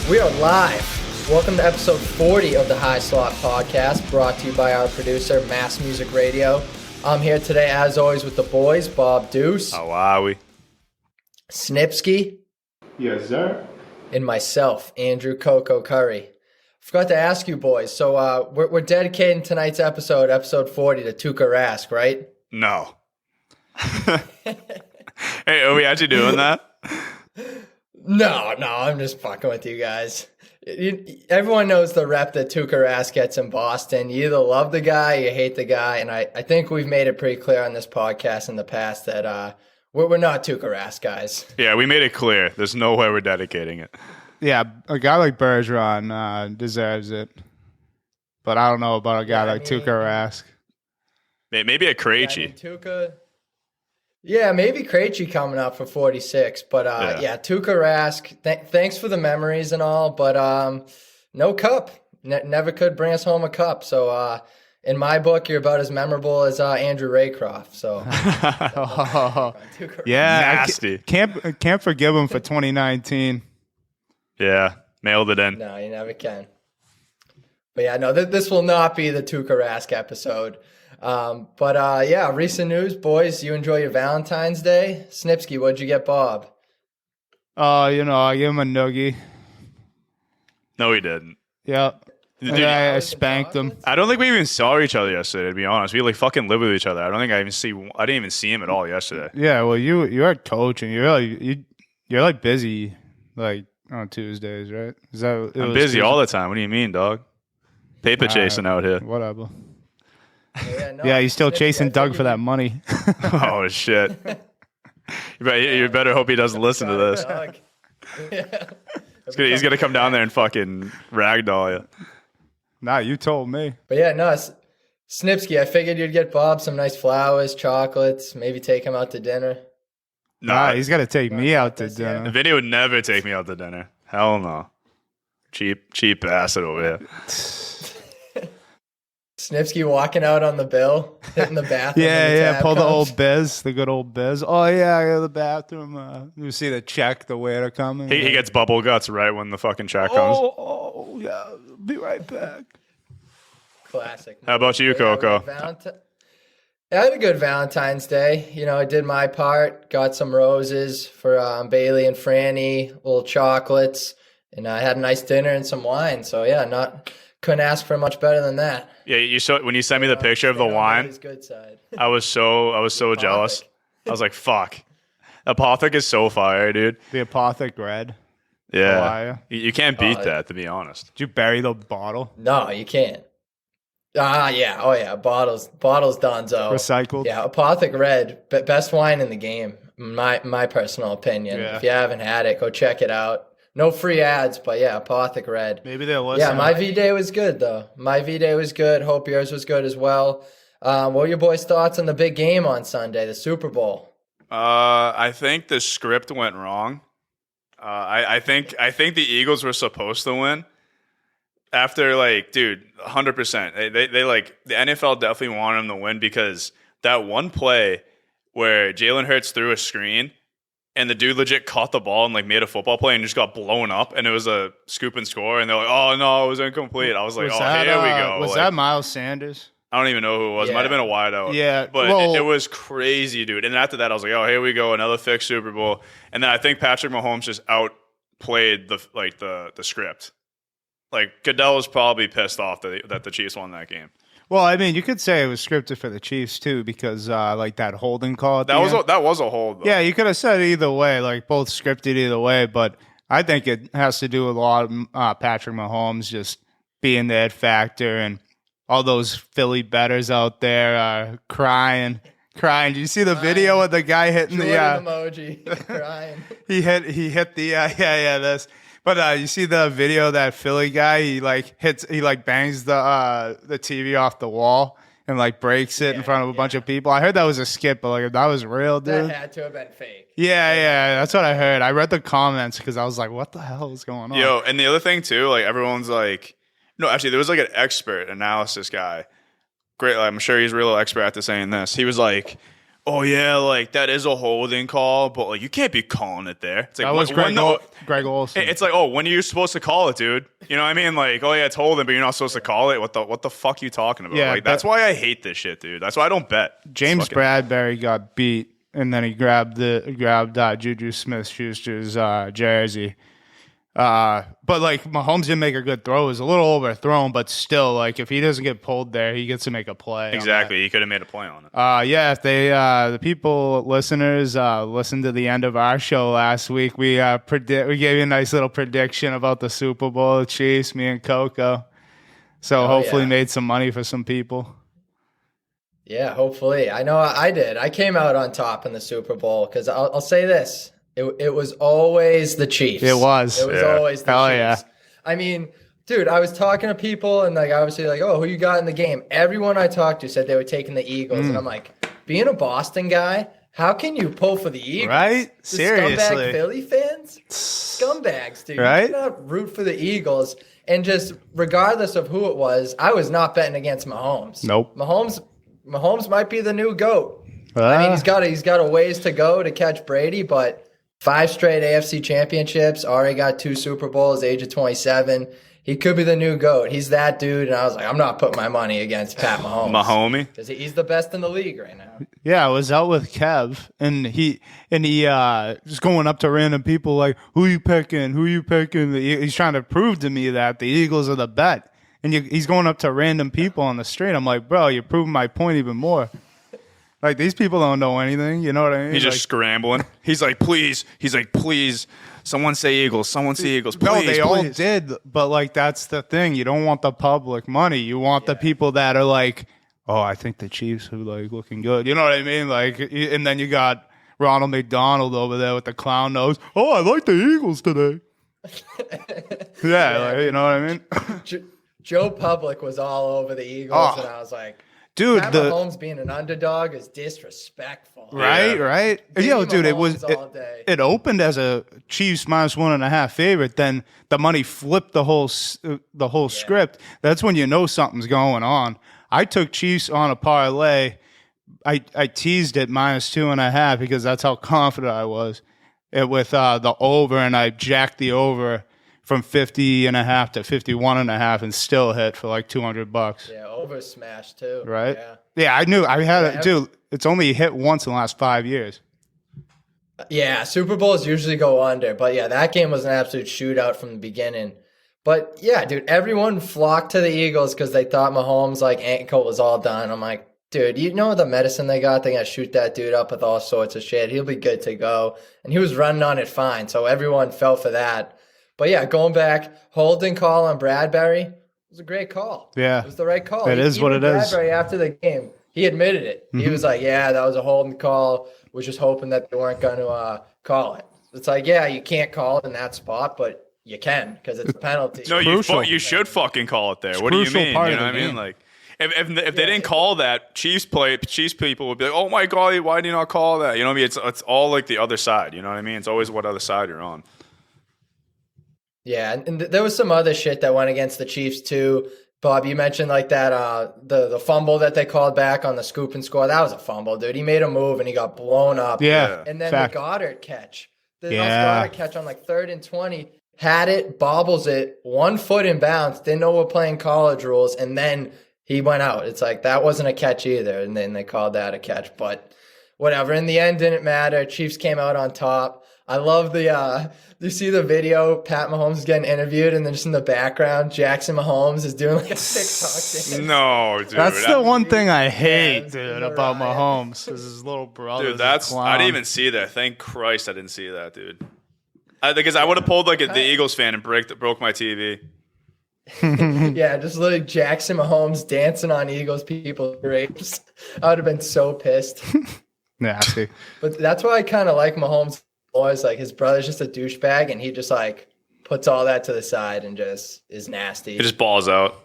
We are live. Welcome to episode 40 of the High Slot Podcast, brought to you by our producer, Mass Music Radio. I'm here today, as always, with the boys, Bob Deuce. How are we? Snipsky. Yes, sir. And myself, Andrew Coco Curry. Forgot to ask you boys, so we're dedicating tonight's episode 40, to Tuukka Rask, right? No. Hey, are we actually doing that? No, I'm just fucking with you guys. Everyone knows the rep that Tuukka Rask gets in Boston. You either love the guy or you hate the guy, and I think we've made it pretty clear on this podcast in the past that we're not Tuukka Rask guys. Yeah, we made it clear. There's no way we're dedicating it. Yeah, a guy like Bergeron deserves it. But I don't know about a guy like Tuukka Rask. Maybe a Krejci. Tuukka. Yeah, maybe Krejci coming up for 46. But yeah Tuukka Rask, thanks for the memories and all, but no cup. Never could bring us home a cup. So in my book, you're about as memorable as Andrew Raycroft. So yeah, nasty. Can't forgive him for 2019. Yeah, mailed it in. No, you never can. But yeah, no, this will not be the Tuukka Rask episode. But yeah, recent news, boys. You enjoy your Valentine's Day? Snipsky, what'd you get Bob? I gave him a noogie. No, he didn't. Yep. Dude, I spanked him. I don't think we even saw each other yesterday, to be honest. We fucking live with each other. I don't think I didn't even see him at all yesterday. Yeah, well, you're coaching. You're like busy like on Tuesdays, right? I'm busy all the time. What do you mean, dog? Paper chasing out here. Whatever. Yeah, he's still chasing Doug for that money. Oh, shit. You better hope he doesn't listen to this. Yeah. He's going to come down there and fucking ragdoll you. Nah, you told me. But yeah, no, Snipsky, I figured you'd get Bob some nice flowers, chocolates, maybe take him out to dinner. Nah, he's got to take me out to dinner. Vinny would never take me out to dinner. Hell no. Cheap bastard over here. Snipsky walking out on the bill, hitting the bathroom. Pull the old biz, the good old biz. Oh, yeah, I go to the bathroom. You see the check, the waiter coming. He gets bubble guts right when the fucking check comes. Oh, yeah, be right back. Classic. How about you, Coco? I had a good Valentine's Day. I did my part, got some roses for Bailey and Franny, little chocolates, and I had a nice dinner and some wine. So, yeah, couldn't ask for much better than that. Yeah, when you sent me the picture of the wine, good side. I was so jealous. I was like, "Fuck, Apothic is so fire, dude." The Apothic Red. Yeah, you can't beat that. To be honest, did you bury the bottle? No, you can't. Yeah. Oh yeah, bottles Donzo. Recycled. Yeah, Apothic Red, best wine in the game. My personal opinion. Yeah. If you haven't had it, go check it out. No free ads, but yeah, Apothic Red. Maybe they'll listen. Yeah, my V-Day was good, though. My V-Day was good. Hope yours was good as well. What were your boys' thoughts on the big game on Sunday, the Super Bowl? I think the script went wrong. I think the Eagles were supposed to win. After, 100%. They the NFL definitely wanted them to win because that one play where Jalen Hurts threw a screen and the dude legit caught the ball and made a football play and just got blown up, and it was a scoop and score, and they're like, "Oh no, it was incomplete." I was like, here we go." Was that Miles Sanders? I don't even know who it was. It might have been a wideout. Yeah, but it was crazy, dude. And after that, I was like, "Oh, here we go, another fixed Super Bowl." And then I think Patrick Mahomes just outplayed the script. Goodell was probably pissed off that the Chiefs won that game. Well, I mean, you could say it was scripted for the Chiefs too, because that holding call. That was a hold, though. Yeah, you could have said either way, both scripted either way. But I think it has to do with a lot of Patrick Mahomes just being the it factor, and all those Philly bettors out there crying. Did you see the video of the guy hitting the emoji crying? He hit the this. But you see the video of that Philly guy? He bangs the TV off the wall and breaks it in front of a bunch of people. I heard that was a skit, but that was real, dude. That had to have been fake. Yeah, that's what I heard. I read the comments because I was like, "What the hell is going on?" Yo, and the other thing too, everyone's no, actually, there was an expert analysis guy. Great, I'm sure he's a real expert at saying this. He was like, oh yeah, like that is a holding call, but like you can't be calling it there. It's like That was Greg Olson. It's like, oh, when are you supposed to call it, dude? You know what I mean? Like, oh yeah, it's holding, but you're not supposed to call it. What the fuck are you talking about? Yeah, like that's why I hate this shit, dude. That's why I don't bet. James Bradbury got beat, and then he grabbed Juju Smith-Schuster's jersey. But like Mahomes didn't make a good throw. It was a little overthrown, but still, like if he doesn't get pulled there, he gets to make a play. Exactly, he could have made a play on it. Yeah, if they the listeners listened to the end of our show last week, we gave you a nice little prediction about the Super Bowl Chiefs, me and Coco. So hopefully made some money for some people. Yeah, hopefully. I know I did. I came out on top in the Super Bowl because I'll say this. It was always the Chiefs. It was always the Chiefs. Yeah. I mean, dude, I was talking to people and like obviously like, oh, who you got in the game? Everyone I talked to said they were taking the Eagles, and I'm like, being a Boston guy, how can you pull for the Eagles? Right? The Seriously. scumbag Philly fans? Scumbags, dude. Right? You cannot root for the Eagles. And just regardless of who it was, I was not betting against Mahomes. Nope. Mahomes might be the new GOAT. I mean, he's got a ways to go to catch Brady, but 5 straight AFC championships, already got 2 Super Bowls, age of 27. He could be the new GOAT. He's that dude, and I was like, I'm not putting my money against Pat Mahomes. Mahomie? Because he's the best in the league right now. Yeah, I was out with Kev, and he was going up to random people like, who you picking? Who you picking? He's trying to prove to me that the Eagles are the bet. And he's going up to random people on the street. I'm like, bro, you're proving my point even more. Like, these people don't know anything. You know what I mean? He's just scrambling. He's like, please. Someone say Eagles. Someone say Eagles. Please, no, they all did. But, like, that's the thing. You don't want the public money. You want the people that are like, oh, I think the Chiefs are, like, looking good. You know what I mean? Like, and then you got Ronald McDonald over there with the clown nose. Oh, I like the Eagles today. Like, you know what I mean? Joe Public was all over the Eagles, and I was like, dude, Pat Mahomes being an underdog is disrespectful. Right. Yo, dude, it opened as a Chiefs -1.5 favorite. Then the money flipped the whole script. That's when you know something's going on. I took Chiefs on a parlay. I teased it -2.5 because that's how confident I was with the over, and I jacked the over from 50.5 to 51.5 and still hit for like $200. Yeah, over smash too. Right? Yeah, I knew I had it. Dude, it's only hit once in the last 5 years. Yeah, Super Bowls usually go under. But yeah, that game was an absolute shootout from the beginning. But yeah, dude, everyone flocked to the Eagles because they thought Mahomes' like ankle was all done. I'm like, dude, you know the medicine they got? They got to shoot that dude up with all sorts of shit. He'll be good to go. And he was running on it fine. So everyone fell for that. But yeah, going back, holding call on Bradbury, it was a great call. Yeah. It was the right call. It is what it is. Bradbury, after the game, he admitted it. Mm-hmm. He was like, yeah, that was a holding call. Was just hoping that they weren't going to call it. It's like, yeah, you can't call it in that spot, but you can because it's a penalty. No, you should fucking call it there. It's what do you mean? You know what I mean? Like, if they didn't call that, Chiefs people would be like, oh my God, why do you not call that? You know what I mean? It's all like the other side. You know what I mean? It's always what other side you're on. Yeah, and there was some other shit that went against the Chiefs too. Bob, you mentioned like that the fumble that they called back on the scoop and score. That was a fumble, dude. He made a move and he got blown up. Yeah. And then the Goddard catch. The Goddard catch on like 3rd and 20. Had it, bobbles it, 1 foot in bounds, didn't know we're playing college rules, and then he went out. It's like that wasn't a catch either, and then they called that a catch. But whatever. In the end, didn't matter. Chiefs came out on top. I love you see the video, Pat Mahomes is getting interviewed, and then just in the background, Jackson Mahomes is doing like a TikTok dance. No, dude. That's the one thing I hate, dude, about Mahomes is his little brother. Dude, I didn't even see that. Thank Christ I didn't see that, dude. Because I would have pulled like the Eagles fan and broke my TV. Yeah, just like Jackson Mahomes dancing on Eagles people's grapes. I would have been so pissed. Nasty. But that's why I kind of like Mahomes. Always like his brother's just a douchebag, and he just like puts all that to the side and just is nasty. He just balls out.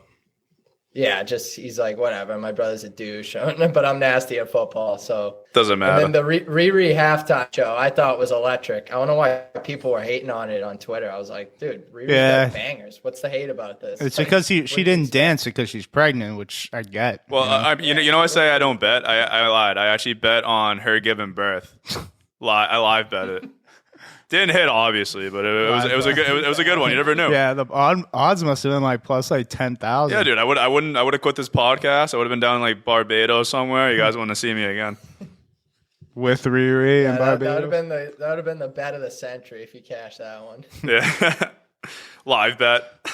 Yeah, just he's like, whatever. My brother's a douche, but I'm nasty at football. So Doesn't matter. And then the Riri halftime show I thought was electric. I don't know why people were hating on it on Twitter. I was like, dude, Riri's got bangers. What's the hate about this? It's because she didn't dance because she's pregnant, which I get. Well, I say I don't bet. I lied. I actually bet on her giving birth. I live bet it. Didn't hit obviously, but it was a good one. You never knew. Yeah, the odds must have been like plus like 10,000. Yeah, dude. I would have quit this podcast. I would have been down in like Barbados somewhere. You guys want to see me again? With Riri and Barbados. That would have been the bet of the century if you cashed that one. Yeah, live bet.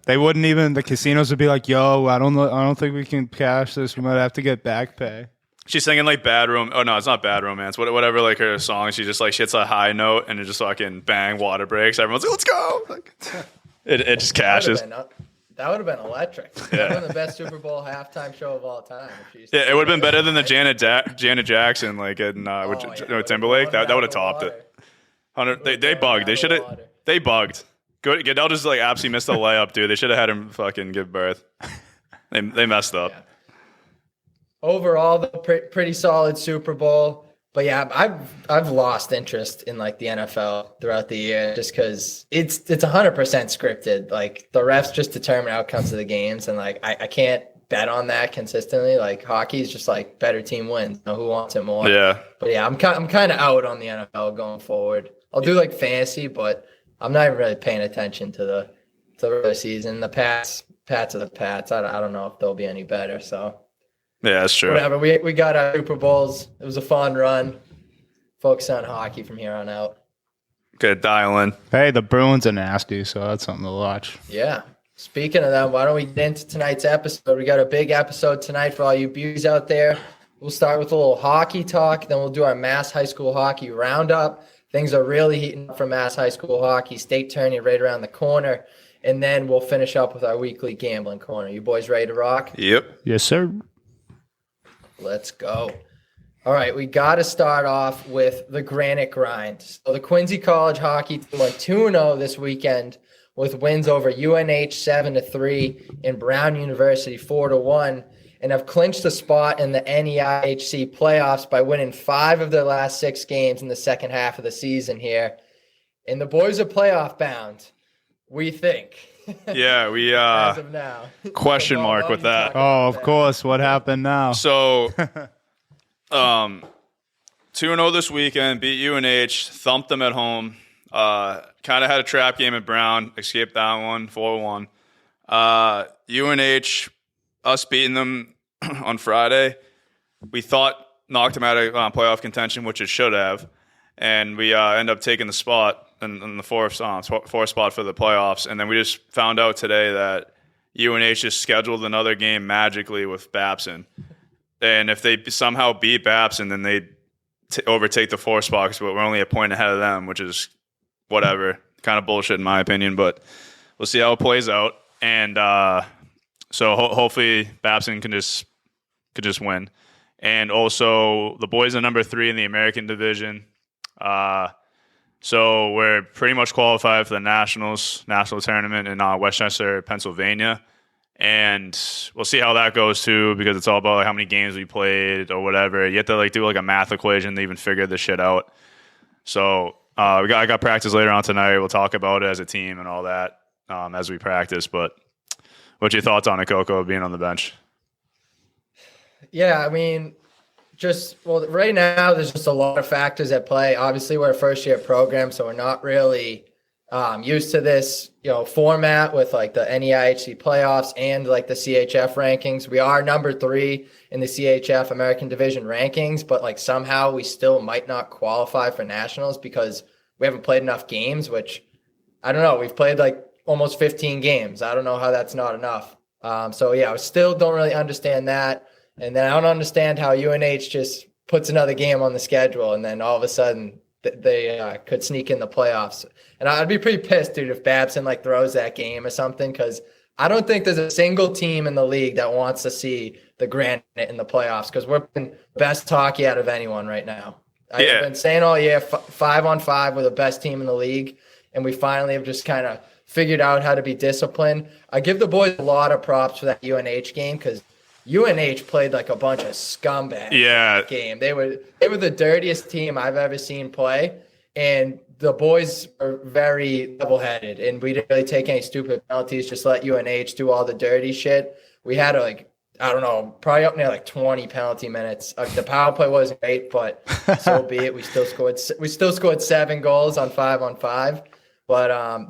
The casinos would be like, "Yo, I don't think we can cash this. We might have to get back pay." She's singing like Bad Rom. Oh no, it's not Bad Romance. Whatever, like her song. She just like hits a high note and it just fucking bang, water breaks. Everyone's like, "Let's go!" Like, it just cashes. That would have been electric. Yeah. That would have been the best Super Bowl halftime show of all time. Yeah, it would have been better than the Janet Jackson like in with Timberlake. That would have topped it. They bugged. They bugged. Good. Goodell just like absolutely missed the layup, dude. They should have had him fucking give birth. They messed up. Yeah. Overall, pretty solid Super Bowl. But yeah, I've lost interest in like the NFL throughout the year just because it's 100% scripted. Like the refs just determine outcomes of the games, and like I can't bet on that consistently. Like hockey is just like better team wins. You know, who wants it more? Yeah. But yeah, I'm kind of out on the NFL going forward. I'll do like fantasy, but I'm not even really paying attention to the regular season. The Pats are the Pats. I don't know if they'll be any better. So. Yeah, that's true. Whatever. We got our Super Bowls. It was a fun run. Focus on hockey from here on out. Good dial in. Hey, the Bruins are nasty, so that's something to watch. Yeah. Speaking of that, why don't we get into tonight's episode? We got a big episode tonight for all you beauties out there. We'll start with a little hockey talk. Then we'll do our Mass High School Hockey Roundup. Things are really heating up for Mass High School Hockey. State tourney right around the corner. And then we'll finish up with our weekly gambling corner. You boys ready to rock? Yep. Yes, sir. Let's go. All right, we got to start off with the Granite Grind. So the Quincy College hockey team went 2-0 this weekend with wins over UNH 7-3 and Brown University 4-1, and have clinched a spot in the NEIHC playoffs by winning 5 of their last 6 games in the second half of the season here. And the boys are playoff bound, we think. Yeah, we as of now. Question mark with that. Oh, of course. What happened now? So 2-0 this weekend, beat UNH, thumped them at home. Kind of had a trap game at Brown, escaped that one, 4-1. UNH, us beating them on Friday, we thought knocked them out of playoff contention, which it should have, and we end up taking the spot in the fourth spot for the playoffs. And then we just found out today that UNH just scheduled another game magically with Babson. And if they somehow beat Babson, then they overtake the 4th spot because we're only a point ahead of them, which is whatever, kind of bullshit in my opinion. But we'll see how it plays out. And so hopefully Babson can just win. And also the boys are number 3 in the American division. So we're pretty much qualified for the national tournament in Westchester, Pennsylvania. And we'll see how that goes too, because it's all about like how many games we played or whatever. You have to like do like a math equation to even figure this shit out. So I got practice later on tonight. We'll talk about it as a team and all that as we practice. But what's your thoughts on it, Coco, being on the bench? Yeah, I mean, right now there's just a lot of factors at play. Obviously, we're a first-year program, so we're not really used to this, format with like the NEIHC playoffs and like the CHF rankings. We are number 3 in the CHF American Division rankings, but like somehow we still might not qualify for nationals because we haven't played enough games, which I don't know. We've played like almost 15 games. I don't know how that's not enough. So yeah, I still don't really understand that. And then I don't understand how UNH just puts another game on the schedule and then all of a sudden they could sneak in the playoffs. And I'd be pretty pissed, dude, if Babson like throws that game or something, because I don't think there's a single team in the league that wants to see the Granite in the playoffs because we're playing best hockey out of anyone right now. I've been saying all year, 5-on-5, we're the best team in the league, and we finally have just kind of figured out how to be disciplined. I give the boys a lot of props for that UNH game because UNH played like a bunch of scumbags in that game. They were the dirtiest team I've ever seen play, and the boys are very level-headed, and we didn't really take any stupid penalties, just let UNH do all the dirty shit. We had I don't know, probably up near like 20 penalty minutes. The power play wasn't great, but so be it. We still scored 7 goals on 5-on-5. But I'm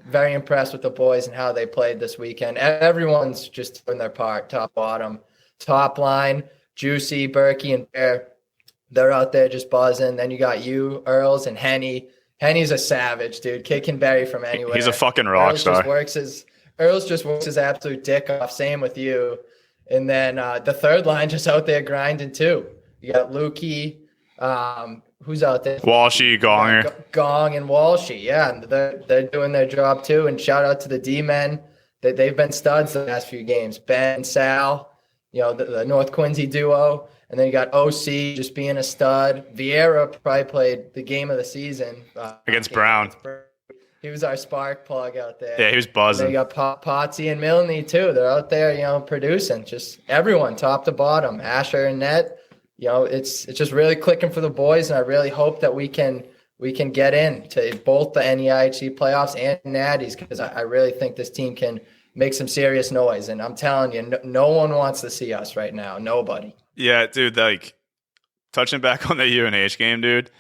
very impressed with the boys and how they played this weekend. Everyone's just doing their part, top, bottom, top line. Juicy, Berkey, and Bear, they're out there just buzzing. Then you got you, Earls, and Henny. Henny's a savage, dude. Kick and berry from anywhere. He's a fucking rock star. Earls just works his absolute dick off. Same with you. And then the third line just out there grinding too. You got Lukey. Who's out there? Walshy, Gonger. Gong and Walshy. Yeah, and they're doing their job too. And shout out to the D-men. They've been studs the last few games. Ben and Sal, the North Quincy duo. And then you got OC just being a stud. Vieira probably played the game of the season. Against Brown. He was our spark plug out there. Yeah, he was buzzing. And then you got Potsy and Milne too. They're out there, producing. Just everyone, top to bottom. Asher and Net. It's just really clicking for the boys, and I really hope that we can get into both the NEIHC playoffs and Natties, because I really think this team can make some serious noise. And I'm telling you, no one wants to see us right now. Nobody. Yeah, dude. Like, touching back on the UNH game, dude.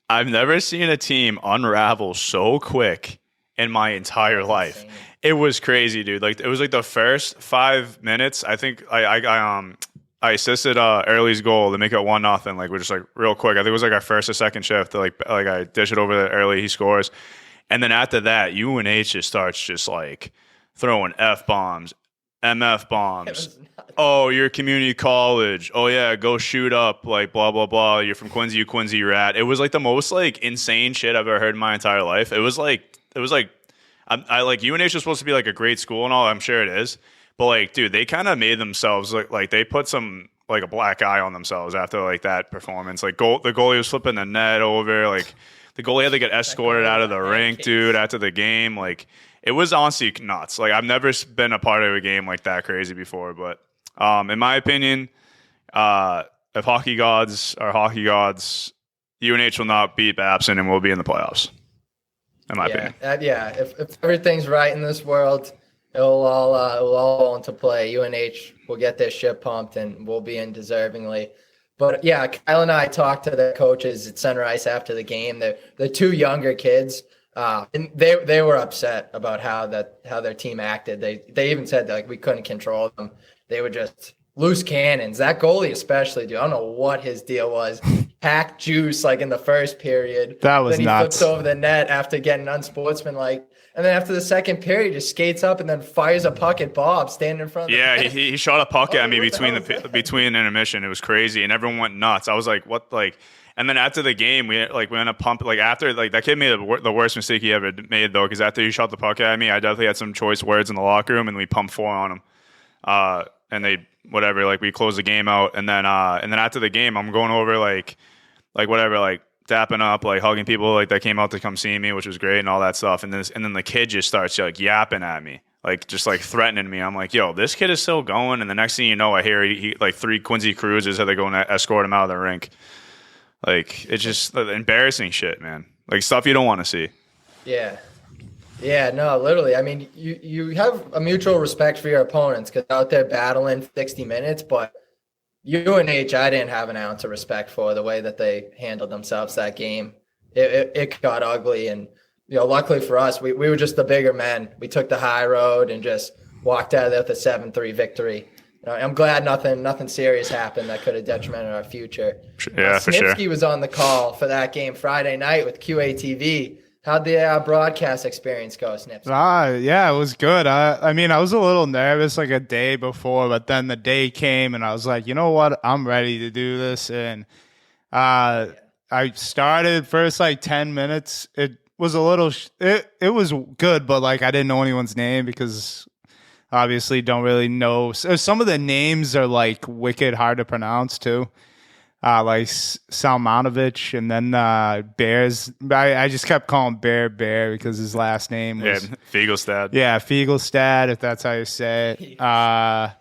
I've never seen a team unravel so quick in my entire life. It was crazy, dude. Like, it was like the first 5 minutes. I think I assisted Early's goal to make it 1-0. Like, we're just like real quick. I think it was like our first or second shift. Like I dish it over to Early, he scores, and then after that, UNH just starts just like throwing F-bombs, MF bombs. Oh, you're a community college. Oh yeah, go shoot up. Like blah blah blah. You're from Quincy, you Quincy rat. It was like the most like insane shit I've ever heard in my entire life. It was like I like UNH is supposed to be like a great school and all. I'm sure it is. But like, dude, they kind of made themselves like they put some like a black eye on themselves after like that performance. Like the goalie was flipping the net over. Like the goalie had to get escorted out of the rink, dude, after the game. Like it was honestly nuts. Like I've never been a part of a game like that crazy before. But in my opinion, if hockey gods are hockey gods, UNH will not beat Babson and we'll be in the playoffs. In my opinion. If everything's right in this world, it'll all fall into play. UNH will get their shit pumped and we'll be in deservingly. But yeah, Kyle and I talked to the coaches at Center Ice after the game. They're 2 younger kids, and they were upset about how their team acted. They even said that, like, we couldn't control them. They were just loose cannons. That goalie especially, dude. I don't know what his deal was. Packed juice like in the first period. That was nuts. Then he nuts. flips over the net after getting unsportsmanlike. And then after the second period, just skates up and then fires a puck at Bob standing in front of the net. He shot a puck at me between intermission. It was crazy, and everyone went nuts. I was like, what? Like, and then after the game, we went to pump. Like after, like that kid made the worst mistake he ever made though, because after he shot the puck at me, I definitely had some choice words in the locker room, and we pumped 4 on him. And they whatever, like we closed the game out, and then after the game, I'm going over like whatever, like dapping up, like hugging people like that came out to come see me, which was great and all that stuff. And then the kid just starts like yapping at me, like just like threatening me. I'm like, yo, this kid is still going. And the next thing you know, I hear he like 3 Quincy cruisers had to go and escort him out of the rink. Like it's just embarrassing shit, man. Like stuff you don't want to see. Yeah, no, literally. I mean, you have a mutual respect for your opponents because out there battling 60 minutes, but UNH, I didn't have an ounce of respect for the way that they handled themselves that game. It got ugly, and luckily for us, we were just the bigger men. We took the high road and just walked out of there with a 7-3 victory. I'm glad nothing serious happened that could have detrimented our future. Yeah, for sure. Snitsky was on the call for that game Friday night with QATV. How'd the broadcast experience go, Snips? Yeah, it was good. I mean, I was a little nervous like a day before, but then the day came and I was like, you know what? I'm ready to do this. And I started first like 10 minutes. It was a little, it was good, but like I didn't know anyone's name because obviously don't really know. So some of the names are like wicked hard to pronounce too. like Salmanovich, and then Bears. I just kept calling Bear because his last name was Fiegelstad. Yeah, Fiegelstad, if that's how you say it. Yeah,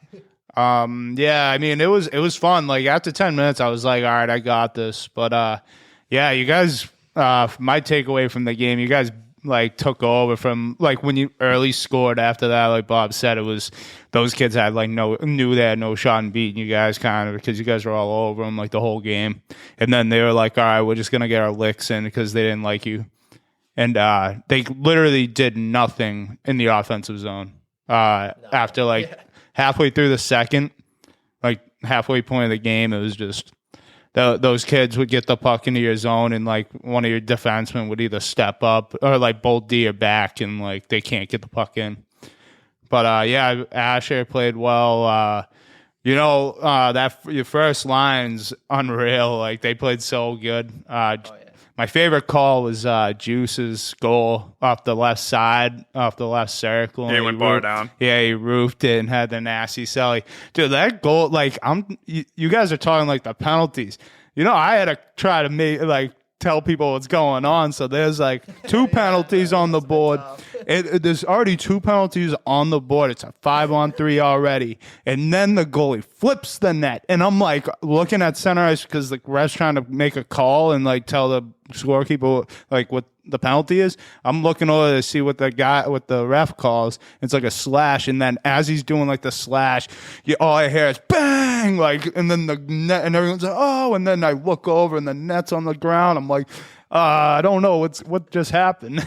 I mean it was fun. Like after 10 minutes, I was like, all right, I got this. But yeah, you guys. My takeaway from the game, you guys like took over from like when you early scored. After that, like Bob said, it was those kids had like knew they had no shot in beating you guys, kind of, because you guys were all over them like the whole game. And then they were like, all right, we're just gonna get our licks in because they didn't like you. And they literally did nothing in the offensive zone. After like halfway through the second, like halfway point of the game, it was just. Those kids would get the puck into your zone, and like one of your defensemen would either step up or like bolt D or back, and like they can't get the puck in. But yeah, Asher played well. That your first line's unreal. Like they played so good. My favorite call was Juice's goal off the left side, off the left circle. He went bar down. Yeah, he roofed it and had the nasty celly. Dude, that goal, like, you guys are talking like the penalties. You know, I had to try to tell people what's going on. So there's like 2 penalties on the board. There's already 2 penalties on the board. It's a 5-on-3 already. And then the goalie flips the net. And I'm like looking at center ice because the ref's trying to make a call and like tell the scorekeeper like what the penalty is. I'm looking over to see what the ref calls. It's like a slash. And then as he's doing like the slash, all I hear is bang, like, and then the net, and everyone's like, oh, and then I look over and the net's on the ground. I'm like, I don't know what just happened.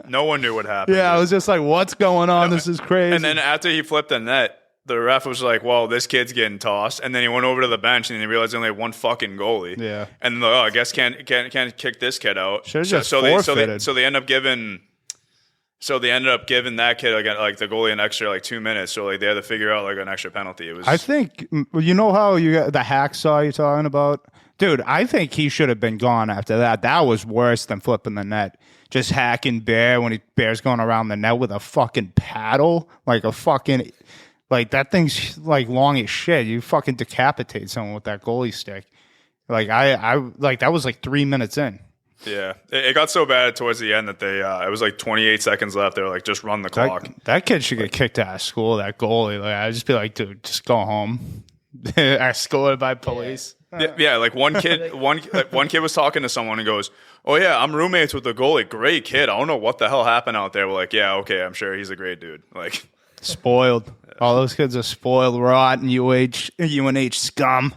No one knew what happened. Yeah, I was just like, what's going on? This is crazy. And then after he flipped the net, the ref was like, well, this kid's getting tossed. And then he went over to the bench and he realized he only had one fucking goalie. Yeah. And I guess can't kick this kid out. Should've just forfeited. So they end up giving that kid like the goalie an extra like 2 minutes. So like they had to figure out like an extra penalty. It was. I think you know how you got the hacksaw you're talking about, dude. I think he should have been gone after that. That was worse than flipping the net. Just hacking Bear when Bear's going around the net with a fucking paddle, like a fucking. Like, that thing's, like, long as shit. You fucking decapitate someone with that goalie stick. Like, that was, like, 3 minutes in. Yeah. It got so bad towards the end that it was, like, 28 seconds left. They were like, just run the clock. That kid should get kicked out of school, that goalie. Like, I'd just be like, dude, just go home. Escorted by police. Yeah, like, one kid was talking to someone and goes, oh, yeah, I'm roommates with the goalie. Great kid. I don't know what the hell happened out there. We're like, yeah, okay, I'm sure he's a great dude. Like... Spoiled. All those kids are spoiled, rotten, UNH scum.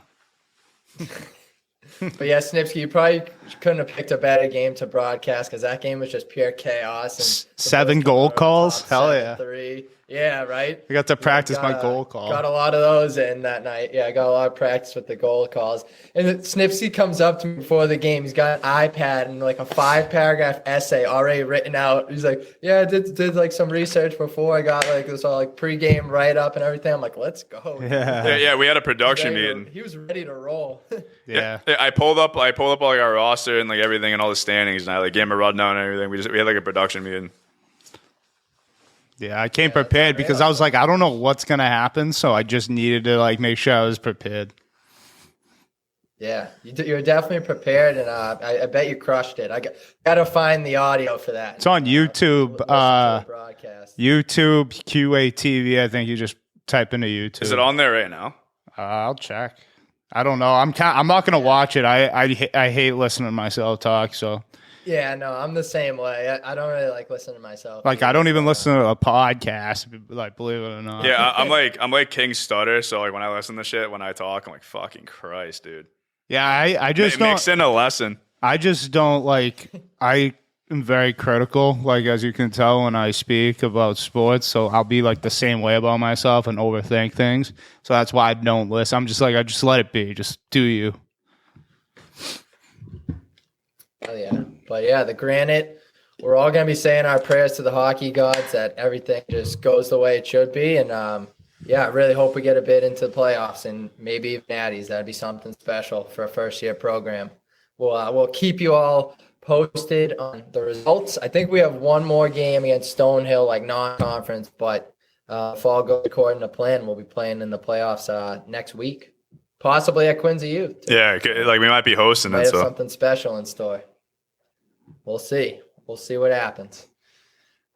But yeah, Snipsky, you probably couldn't have picked a better game to broadcast because that game was just pure chaos. And 7 goal calls? Hell yeah. 3. Yeah, right? I got to practice my goal call. Got a lot of those in that night. Yeah, I got a lot of practice with the goal calls. And Snipsy comes up to me before the game. He's got an iPad and like a 5-paragraph essay already written out. He's like, yeah, I did like some research before. I got like this all like pregame write-up and everything. I'm like, let's go. Yeah, we had a production meeting. He was ready to roll. Yeah. I pulled up like our roster and like everything and all the standings, and I like gave him a rundown and everything. We had like a production meeting. Yeah, I came prepared because I was like, I don't know what's going to happen, so I just needed to like make sure I was prepared. Yeah, you were definitely prepared, and I bet you crushed it. I got to find the audio for that. It's on YouTube. YouTube QATV. I think you just type into YouTube. Is it on there right now? I'll check. I don't know. I'm not going to watch it. I hate listening to myself talk, so. Yeah, no, I'm the same way. I don't really like listening to myself. Like, I don't even listen to a podcast, like, believe it or not. Yeah, I'm like King Stutter, so like when I listen to shit, when I talk, I'm like, fucking Christ, dude. Yeah, I just don't. It makes in a lesson. I just don't, like, I am very critical, like, as you can tell when I speak about sports, so I'll be, like, the same way about myself and overthink things. So that's why I don't listen. I'm just like, I just let it be. Just do you. Oh, yeah. But yeah, the Granite, we're all going to be saying our prayers to the hockey gods that everything just goes the way it should be. And yeah, I really hope we get a bid into the playoffs and maybe even Natties. That'd be something special for a first-year program. We'll keep you all posted on the results. I think we have one more game against Stonehill, like non-conference, but if all goes according to plan, we'll be playing in the playoffs next week. Possibly at Quincy U. Yeah, like we might be hosting Might it. have So something special in store. We'll see. We'll see what happens.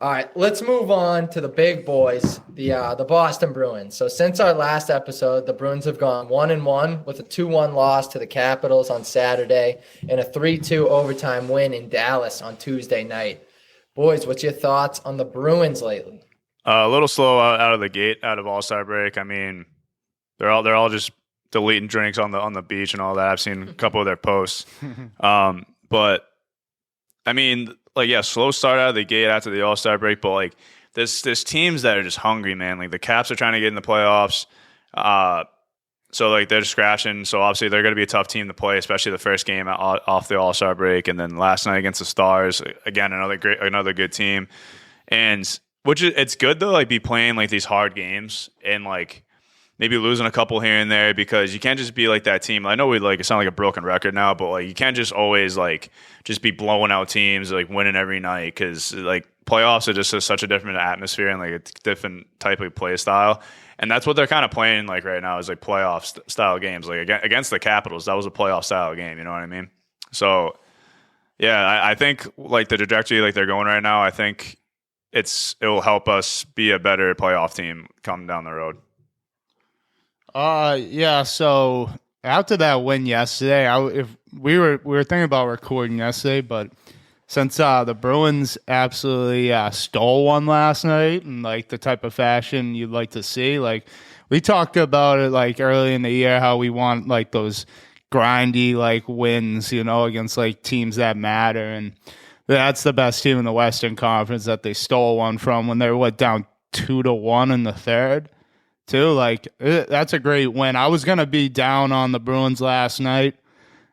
All right, let's move on to the big boys, the Boston Bruins. So since our last episode, the Bruins have gone 1-1 with a 2-1 loss to the Capitals on Saturday and a 3-2 overtime win in Dallas on Tuesday night. Boys, what's your thoughts on the Bruins lately? a little slow out of the gate, out of All-Star break. I mean, they're all just deleting drinks on the beach and all that. I've seen a couple of their posts, but I mean, like, yeah, slow start out of the gate after the All-Star break, but like there's teams that are just hungry, man. Like the Caps are trying to get in the playoffs, so like they're just scratching. So obviously they're going to be a tough team to play, especially the first game off the All-Star break, and then last night against the Stars, again another good team, and it's good to like be playing like these hard games and like maybe losing a couple here and there, because you can't just be like that team. I know it sounds like a broken record now, but like you can't just always like just be blowing out teams, like winning every night, because like playoffs are just such a different atmosphere and like a different type of play style. And that's what they're kind of playing like right now, is like playoff style games. Like against the Capitals, that was a playoff style game. You know what I mean? So yeah, I think like the trajectory like they're going right now, I think it will help us be a better playoff team coming down the road. Yeah. So after that win yesterday, if we were thinking about recording yesterday, but since the Bruins absolutely stole one last night in like the type of fashion you'd like to see, like we talked about it like early in the year, how we want like those grindy like wins, against like teams that matter, and that's the best team in the Western Conference that they stole one from when they were down 2-1 in the third. Too, like that's a great win. I was gonna be down on the Bruins last night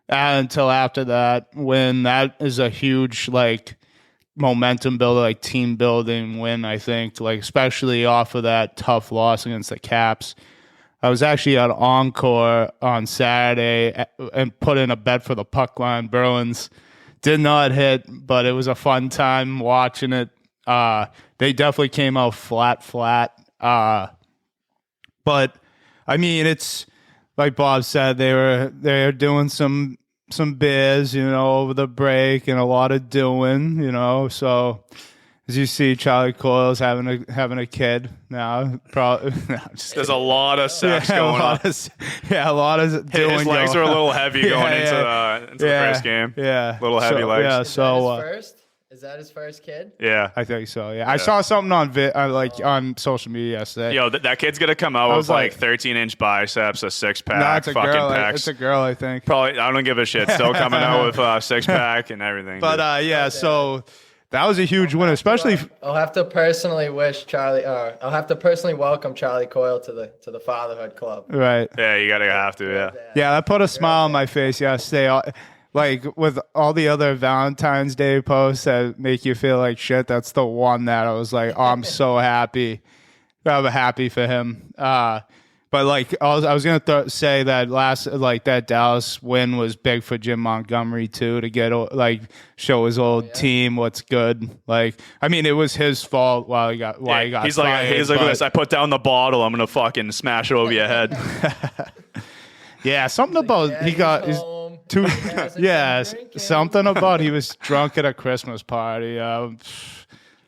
until after that win. That is a huge like momentum builder, like team building win. I think, like especially off of that tough loss against the Caps. I was actually at Encore on Saturday and put in a bet for the puck line. Bruins did not hit, but it was a fun time watching it. They definitely came out flat. But I mean, it's like Bob said, they're doing some beers, over the break, and a lot of doing, So as you see, Charlie Coyle's having a kid now. Probably there's a lot of sex going on. A lot of doing. His legs are a little heavy going into the first game. Yeah, little heavy legs. Is Yeah, that his first? Is that his first kid? Yeah, I think so. Yeah, I saw something on social media yesterday. Yo, that kid's gonna come out with like 13-inch biceps, a 6-pack, No, it's a fucking girl. pecs. It's a girl, I think. Probably, I don't give a shit. Still coming out with 6-pack and everything. But yeah, so that was a huge win, especially. I'll have to personally I'll have to personally welcome Charlie Coyle to the fatherhood club. Right. Yeah, you have to. Yeah. Yeah, that put a smile on my face yesterday. Like with all the other Valentine's Day posts that make you feel like shit, that's the one that I was like, oh, I'm so happy. I'm happy for him. But like I was gonna say that that Dallas win was big for Jim Montgomery too, to get show his old team what's good. Like I mean, it was his fault why he got He's fired, like this. I put down the bottle. I'm gonna fucking smash it over your head. Yeah, something about he got his. Something about he was drunk at a Christmas party.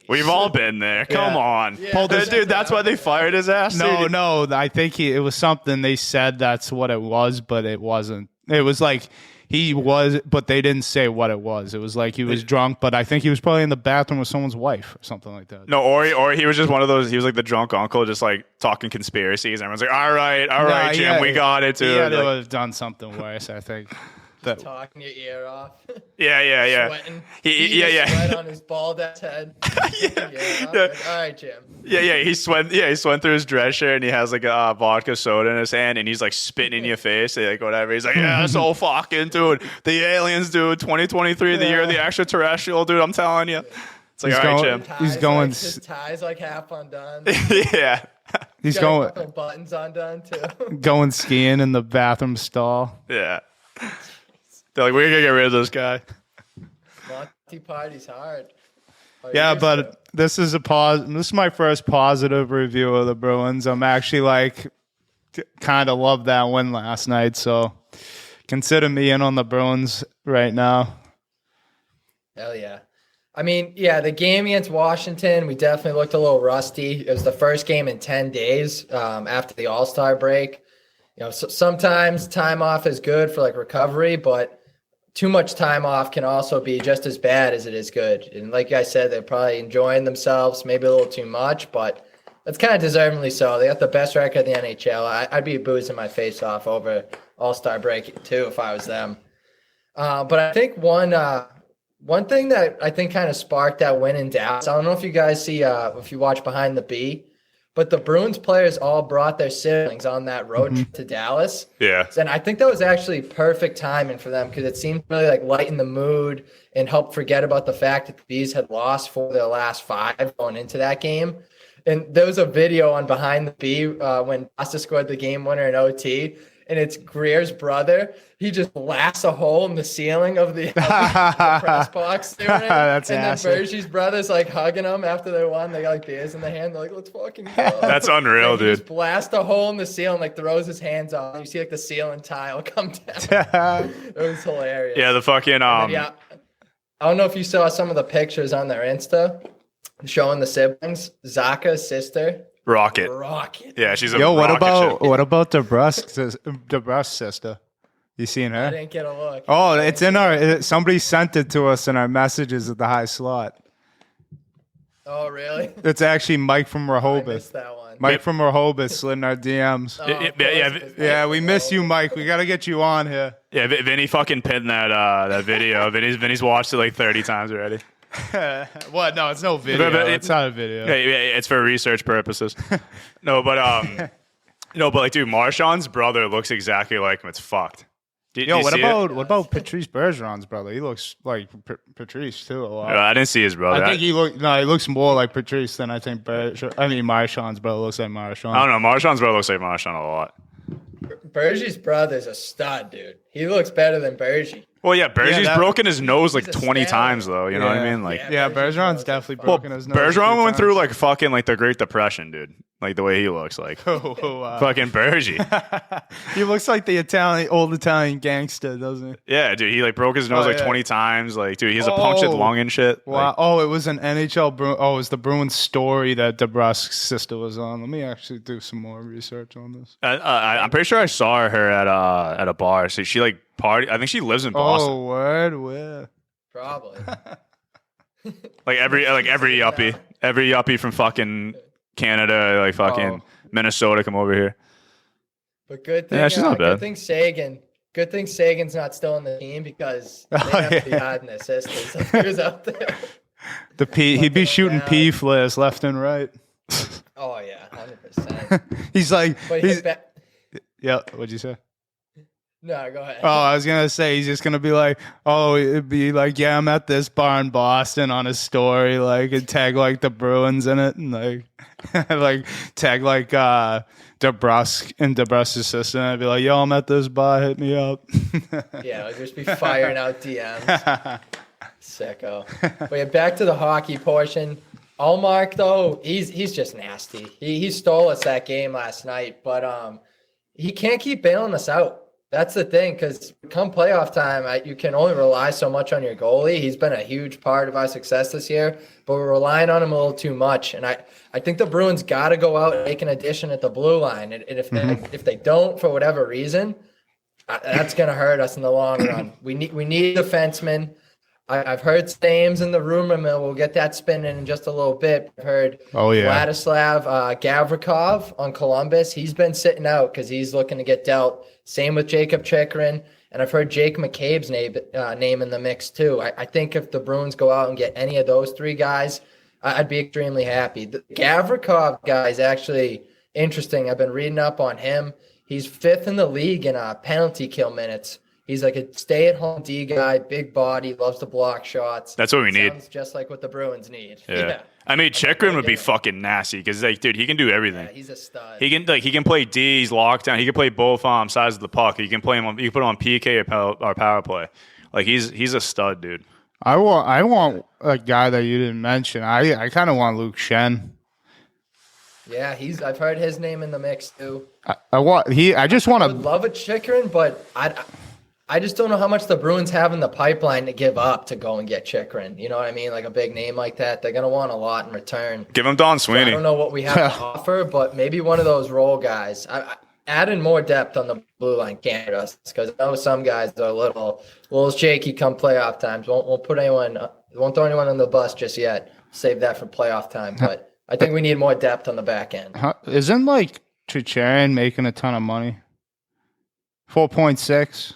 We've all been there. Come on. Yeah. Dude, that's why they fired his ass? No, I think it was something they said that's what it was, but it wasn't. It was like he was, but they didn't say what it was. It was like he was drunk, but I think he was probably in the bathroom with someone's wife or something like that. No, or he was just one of those, he was like the drunk uncle, just like talking conspiracies. Everyone's like, all right, Jim, we got it, too. Yeah, they would have done something worse, I think. Talking your ear off. Yeah. Sweating. Yeah. Sweat on his bald ass head. Yeah. All right, Jim. Yeah. He swam through his dress shirt and he has like a vodka soda in his hand and he's like spitting in your face, like whatever. He's like, yeah, so fucking dude, the aliens, dude, 2023, the year of the extraterrestrial, dude. I'm telling you. It's like, all right, Jim. He's going. His tie's like half undone. Yeah. He's going. A couple buttons undone too. Going skiing in the bathroom stall. Yeah. They're like, we're gonna get rid of this guy. Monty party's hard. Yeah, but this is my first positive review of the Bruins. I'm actually like kind of loved that win last night. So consider me in on the Bruins right now. Hell yeah. I mean, yeah, the game against Washington, we definitely looked a little rusty. It was the first game in 10 days after the All-Star break. You know, sometimes time off is good for like recovery, but too much time off can also be just as bad as it is good. And like I said, they're probably enjoying themselves, maybe a little too much, but that's kind of deservingly so. They got the best record in the NHL. I'd be boozing my face off over All-Star break too if I was them. But I think one thing that I think kind of sparked that win in Dallas, I don't know if you guys see, if you watch Behind the B, but the Bruins players all brought their siblings on that road trip to Dallas. Yeah. And I think that was actually perfect timing for them because it seemed to really like lighten the mood and help forget about the fact that the Bees had lost for their last 5 going into that game. And there was a video on Behind the B when Boston scored the game winner in OT. And it's Greer's brother. He just blasts a hole in the ceiling of the press box they were in. That's and awesome. then Bergie's brother's like hugging him after they won. They got like beers in their hand. They're like, let's fucking go. That's unreal, He dude. just blasts a hole in the ceiling, like throws his hands off. You see like the ceiling tile come down. It was hilarious. Yeah, the fucking Yeah. I don't know if you saw some of the pictures on their Insta showing the siblings. Zaka's sister. Rocket. Yeah, she's a rocket ship. What about DeBrusque's sister? You seen her? I didn't get a look. Oh, it's in our. Somebody sent it to us in our messages at the high slot. Oh, really? It's actually Mike from I Rehoboth. missed that one. Mike from Rehoboth slid in our DMs. Oh, of course, yeah, it's Yeah, we Mike miss from you, Mike. We got to get you on here. Yeah, Vinny fucking pinned that video. Vinny's watched it like 30 times already. What? No, it's no video. It's not a video. Yeah, it's for research purposes. No, but like, dude, Marshawn's brother looks exactly like him. It's fucked. Do you what see it? about Patrice Bergeron's brother? He looks like Patrice too a lot. I didn't see his brother. I think he looks more like Patrice than I think Marshawn's brother looks like Marshawn. I don't know. Marshawn's brother looks like Marshawn a lot. Bergie's brother's a stud, dude. He looks better than Bergie. Well, yeah, Bergie's broken his nose like he's a 20 stallion. times, though. You know what I mean? Like, Yeah, Bergeron's definitely broken his nose. Bergeron went through like fucking like the Great Depression, dude. Like the way he looks, like fucking Bergie. He looks like the old Italian gangster, doesn't he? Yeah, dude. He like broke his nose 20 times. Like, dude, he has a punctured lung and shit. Wow. It was an NHL it was the Bruins story that DeBrusque's sister was on. Let me actually do some more research on this. I'm pretty sure I saw her at a bar. So she like party. I think she lives in Boston. Oh, word, where? Probably. Like every yuppie from fucking Canada, like fucking Minnesota, come over here. But good thing, she's not bad. Good thing Sagan's not still on the team because they have to be hiding their sisters if he was out there. He'd be shooting P flares left and right. Oh yeah, 100%. He's like, But yeah. What'd you say? no, go ahead. Oh, I was gonna say he's just gonna be like, it'd be like, yeah, I'm at this bar in Boston on his story, like, and tag like the Bruins in it, and like, like tag like DeBrusque and DeBrusque's assistant. I'd be like, yo, I'm at this bar, hit me up. Yeah, I'll just be firing out DMs. Sicko. But yeah, back to the hockey portion. Allmark though, he's just nasty. He stole us that game last night, but he can't keep bailing us out. That's the thing, because come playoff time, you can only rely so much on your goalie. He's been a huge part of our success this year, but we're relying on him a little too much. And I think the Bruins got to go out and make an addition at the blue line. And if they don't, for whatever reason, that's going to hurt us in the long run. We need defensemen. I've heard names in the rumor mill. We'll get that spinning in just a little bit. I've heard Vladislav Gavrikov on Columbus. He's been sitting out because he's looking to get dealt. Same with Jacob Chikrin. And I've heard Jake McCabe's name in the mix too. I think if the Bruins go out and get any of those 3 guys, I'd be extremely happy. The Gavrikov guy is actually interesting. I've been reading up on him. He's 5th in the league in penalty kill minutes. He's like a stay-at-home D guy, big body, loves to block shots. That's what we need. Sounds just like what the Bruins need. Yeah. I mean, Chikrin would be fucking nasty because, like, dude, he can do everything. Yeah, he's a stud. He can play D. He's locked down. He can play both sides of the puck. You can play him. You can put him on PK or power play. Like he's a stud, dude. I want a guy that you didn't mention. I kind of want Luke Shen. Yeah, I've heard his name in the mix too. I just want Would to. love a Chikrin, but I just don't know how much the Bruins have in the pipeline to give up to go and get Chikrin. You know what I mean? Like a big name like that, they're gonna want a lot in return. Give him Don So I Sweeney. don't know what we have to offer, but maybe one of those role guys. Adding more depth on the blue line can't hurt us because I know some guys are a little shaky come playoff times. Won't throw anyone on the bus just yet. Save that for playoff time. But I think we need more depth on the back end. Isn't like Chicharin making a ton of money? 4.6.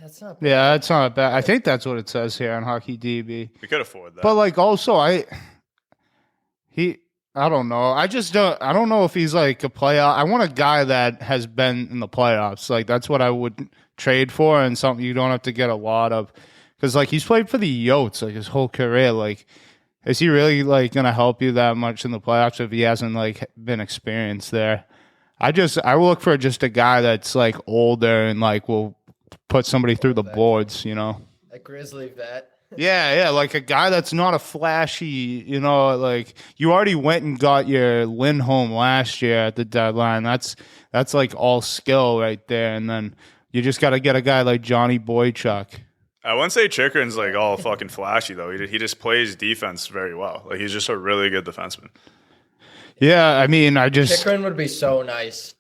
That's not bad. Yeah, that's not bad. I think that's what it says here on Hockey DB. We could afford that. But like also I don't know. I don't know if he's like a playoff. I want a guy that has been in the playoffs. Like that's what I would trade for, and something you don't have to get a lot of. Because like he's played for the Yotes like his whole career. Like, is he really like gonna help you that much in the playoffs if he hasn't like been experienced there? I look for just a guy that's like older and like will put somebody through the boards, you know. A Grizzly vet. Yeah, like a guy that's not a flashy, you know, like you already went and got your Lindholm last year at the deadline. That's like all skill right there, and then you just got to get a guy like Johnny Boychuk. I wouldn't say Chikrin's like all fucking flashy though. He just plays defense very well. Like he's just a really good defenseman. Yeah, I mean, Chikrin would be so nice,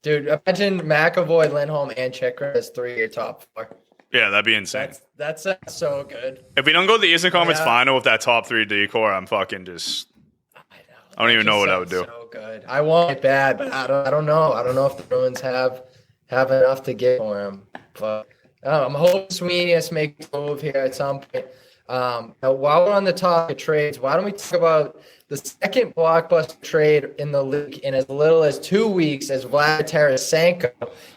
dude. Imagine McAvoy, Lindholm, and Chikrin as 3 of your top 4. Yeah, that'd be insane. That's so good. If we don't go to the Eastern Conference Final with that top 3 decor, I'm fucking just. I don't even know what I would do. So good. I want it bad, but I don't know. I don't know if the Bruins have enough to give for him. But I'm hoping Sweeney has to make a move here at some point. Now, while we're on the topic of trades, why don't we talk about the second blockbuster trade in the league in as little as 2 weeks, as Vladimir Tarasenko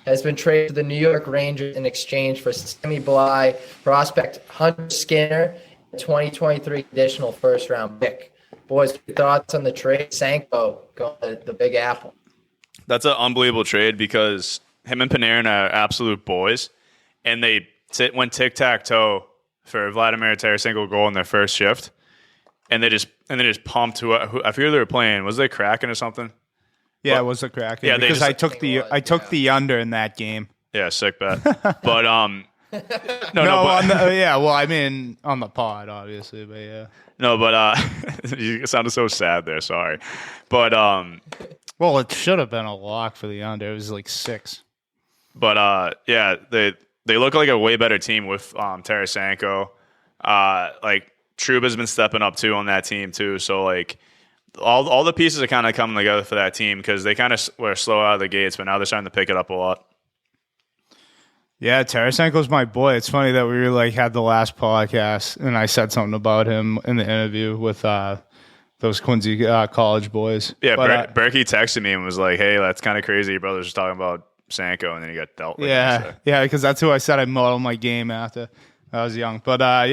has been traded to the New York Rangers in exchange for Sammy Bly, prospect Hunter Skinner, 2023 additional first-round pick. Boys, thoughts on the trade? Sanko going to the Big Apple. That's an unbelievable trade because him and Panarin are absolute boys, and they went tic-tac-toe for Vladimir Tarasenko goal in their first shift. And they just pumped who I forget who they were playing. Was they Kraken or something? Yeah, it was the Kraken. Yeah, because I took the under in that game. Yeah, sick bet. But well, I mean on the pod, obviously, but yeah. No, but you sounded so sad there. Sorry, but well, it should have been a lock for the under. It was like 6. But yeah, they look like a way better team with Tarasenko. Like Trouba's been stepping up too on that team too. So like all the pieces are kind of coming together for that team because they kind of were slow out of the gates, but now they're starting to pick it up a lot. Yeah, Tarasenko's my boy. It's funny that we like had the last podcast and I said something about him in the interview with those Quincy college boys. Yeah, Berkey texted me and was like, "Hey, that's kind of crazy. Your brother's just talking about Sanko," and then he got dealt. Like yeah, because that's who I said I modeled my game after. I was young, but I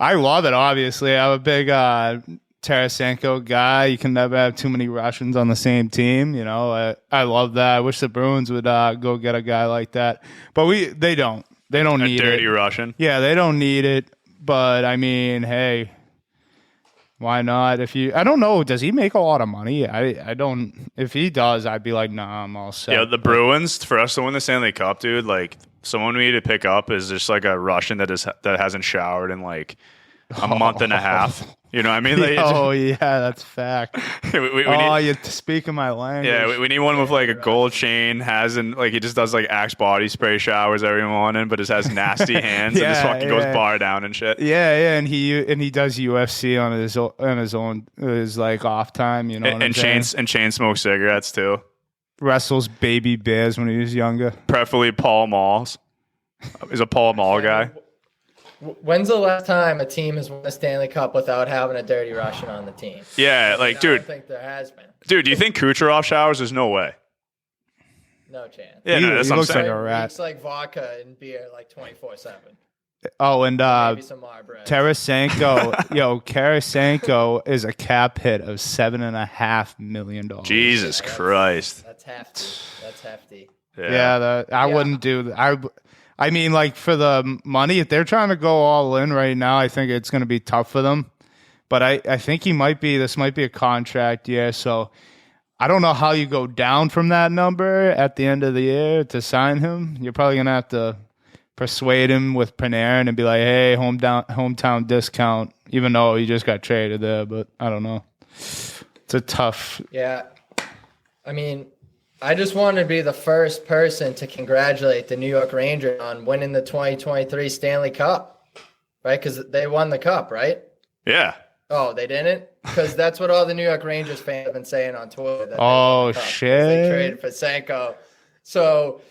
love it. Obviously, I'm a big Tarasenko guy. You can never have too many Russians on the same team. You know, I love that. I wish the Bruins would go get a guy like that, but they don't. They don't need dirty it. Russian. Yeah, they don't need it. But I mean, hey, why not? I don't know. Does he make a lot of money? I don't. If he does, I'd be like, nah, I'm all set. Yeah, the Bruins, for us to win the Stanley Cup, dude, like someone we need to pick up is just like a Russian that hasn't showered in like a month and a half. You know what I mean? Like, yeah, that's fact. You're speaking my language. Yeah, we need one with like a gold chain, he just does like Axe body spray showers every morning, but just has nasty hands and just fucking goes bar down and shit. Yeah, and he does UFC on his own like off time, you know. And chain smokes cigarettes too. Wrestles baby bears when he was younger. Preferably Paul Malls. He's a Paul Mall guy. When's the last time a team has won a Stanley Cup without having a dirty Russian on the team? Yeah, like, dude. I don't think there has been. Dude, do you think Kucherov showers? There's no way. No chance. Yeah, that's he looks like saying. a rat. Looks like vodka and beer like 24/7. Oh, and Maybe some Marlboro. Tarasenko, Tarasenko is a cap hit of $7.5 million. Jesus Christ. That's hefty. Yeah, I wouldn't do that. I mean, like, for the money, if they're trying to go all in right now, I think it's going to be tough for them. But I think this might be a contract year, so I don't know how you go down from that number at the end of the year to sign him. You're probably going to have to persuade him with Panarin and be like, hey, hometown discount, even though he just got traded there. But I don't know. It's a tough. Yeah. I mean, I just want to be the first person to congratulate the New York Rangers on winning the 2023 Stanley Cup, right? Because they won the Cup, right? Yeah. Oh, they didn't? Because that's what all the New York Rangers fans have been saying on Twitter. That oh, shit. They traded for Tarasenko. So,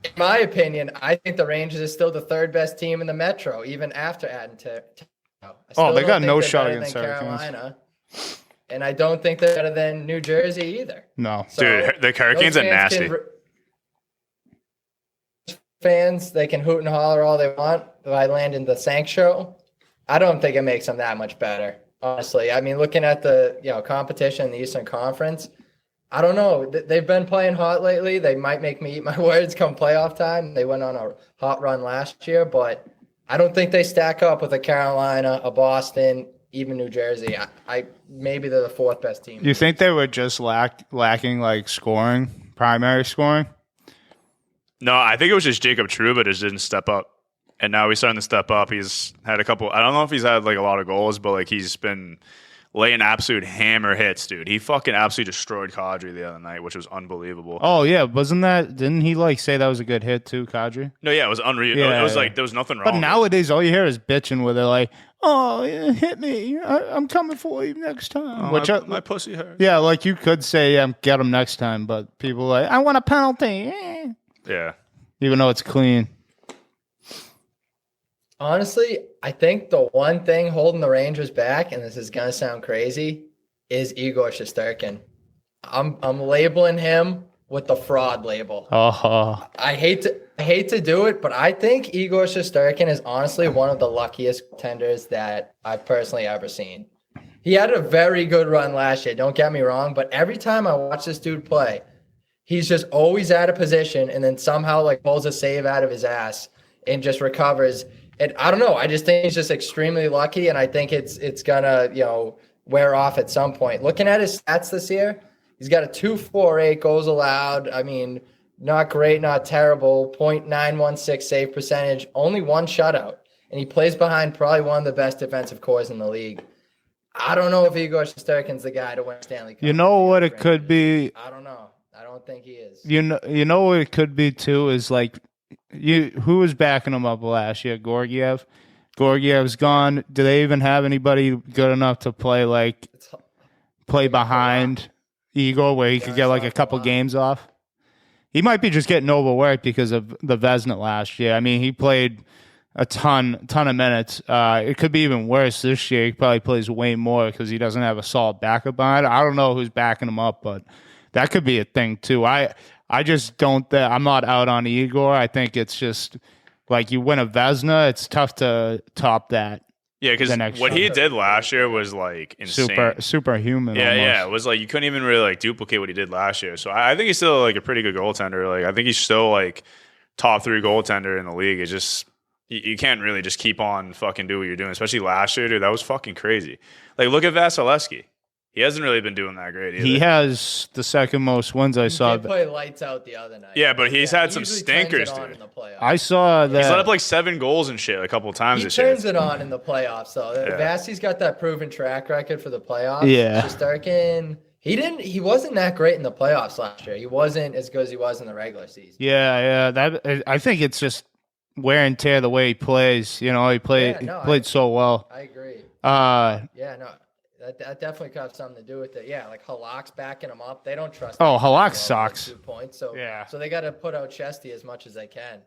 in my opinion, I think the Rangers are still the third best team in the Metro, even after adding Oh, they got no shot against Carolina. And I don't think they're better than New Jersey either. No. So dude, the Hurricanes are nasty. Fans, they can hoot and holler all they want if I land in the Sank show. I don't think it makes them that much better, honestly. I mean, looking at the competition in the Eastern Conference, I don't know. They've been playing hot lately. They might make me eat my words come playoff time. They went on a hot run last year, but I don't think they stack up with a Carolina, a Boston, even New Jersey. I maybe they're the fourth best team. You think they were just lacking like scoring, primary scoring? No, I think it was just Jacob Trouba just didn't step up. And now he's starting to step up. He's had a couple – I don't know if he's had like a lot of goals, but like he's been laying absolute hammer hits, dude. He fucking absolutely destroyed Kadri the other night, which was unbelievable. Oh, yeah. Didn't he like say that was a good hit too, Kadri? No, yeah, it was unreal. Yeah, it was like there was nothing wrong But with nowadays, all you hear is bitching with it like, oh, yeah, hit me. I'm coming for you next time. Oh, my pussy hurts. Yeah, like you could say, get him next time, but people are like, I want a penalty. Yeah. Even though it's clean. Honestly, I think the one thing holding the Rangers back, and this is gonna sound crazy, is Igor Shesterkin. I'm labeling him with the fraud label. Oh. I hate to do it, but I think Igor Shesterkin is honestly one of the luckiest tenders that I've personally ever seen. He had a very good run last year, don't get me wrong, but every time I watch this dude play, he's just always out of position and then somehow like pulls a save out of his ass and just recovers. And I don't know. I just think he's just extremely lucky, and I think it's gonna wear off at some point. Looking at his stats this year, he's got a 2.48 goals allowed. I mean, not great, not terrible. .916 save percentage, only one shutout, and he plays behind probably one of the best defensive cores in the league. I don't know if Igor Shesterkin's the guy to win Stanley Cup. You know what it could be? I don't know. I don't think he is. You know what it could be too is like. Who was backing him up last year? Georgiev. Georgiev's gone. Do they even have anybody good enough to play behind Igor where he could get like a couple games off? He might be just getting overworked because of the Vezina last year. I mean, he played a ton of minutes. It could be even worse this year. He probably plays way more because he doesn't have a solid backup behind. I don't know who's backing him up, but that could be a thing too. I just don't. I'm not out on Igor. I think it's just like you win a Vezina. It's tough to top that. Yeah, because what he did last year was like insane, superhuman. Yeah, almost. Yeah. It was like you couldn't even really like duplicate what he did last year. So I think he's still like a pretty good goaltender. Like I think he's still like top 3 goaltender in the league. It's just you can't really just keep on fucking do what you're doing, especially last year, dude. That was fucking crazy. Like look at Vasilevsky. He hasn't really been doing that great either. He has the second most wins I saw. He played lights out the other night. Yeah, but he's had some stinkers, dude. I saw that. He's let up like 7 goals and shit a couple of times this year. He turns it on in the playoffs, though. Yeah. Vassy's got that proven track record for the playoffs. Yeah. Shesterkin, he wasn't that great in the playoffs last year. He wasn't as good as he was in the regular season. Yeah. I think it's just wear and tear the way he plays. He played so well. I agree. Yeah, That definitely could have something to do with it. Yeah, like Halak's backing him up. They don't trust. Oh, Halak sucks. 2 points. So yeah. So they got to put out Chesty as much as they can.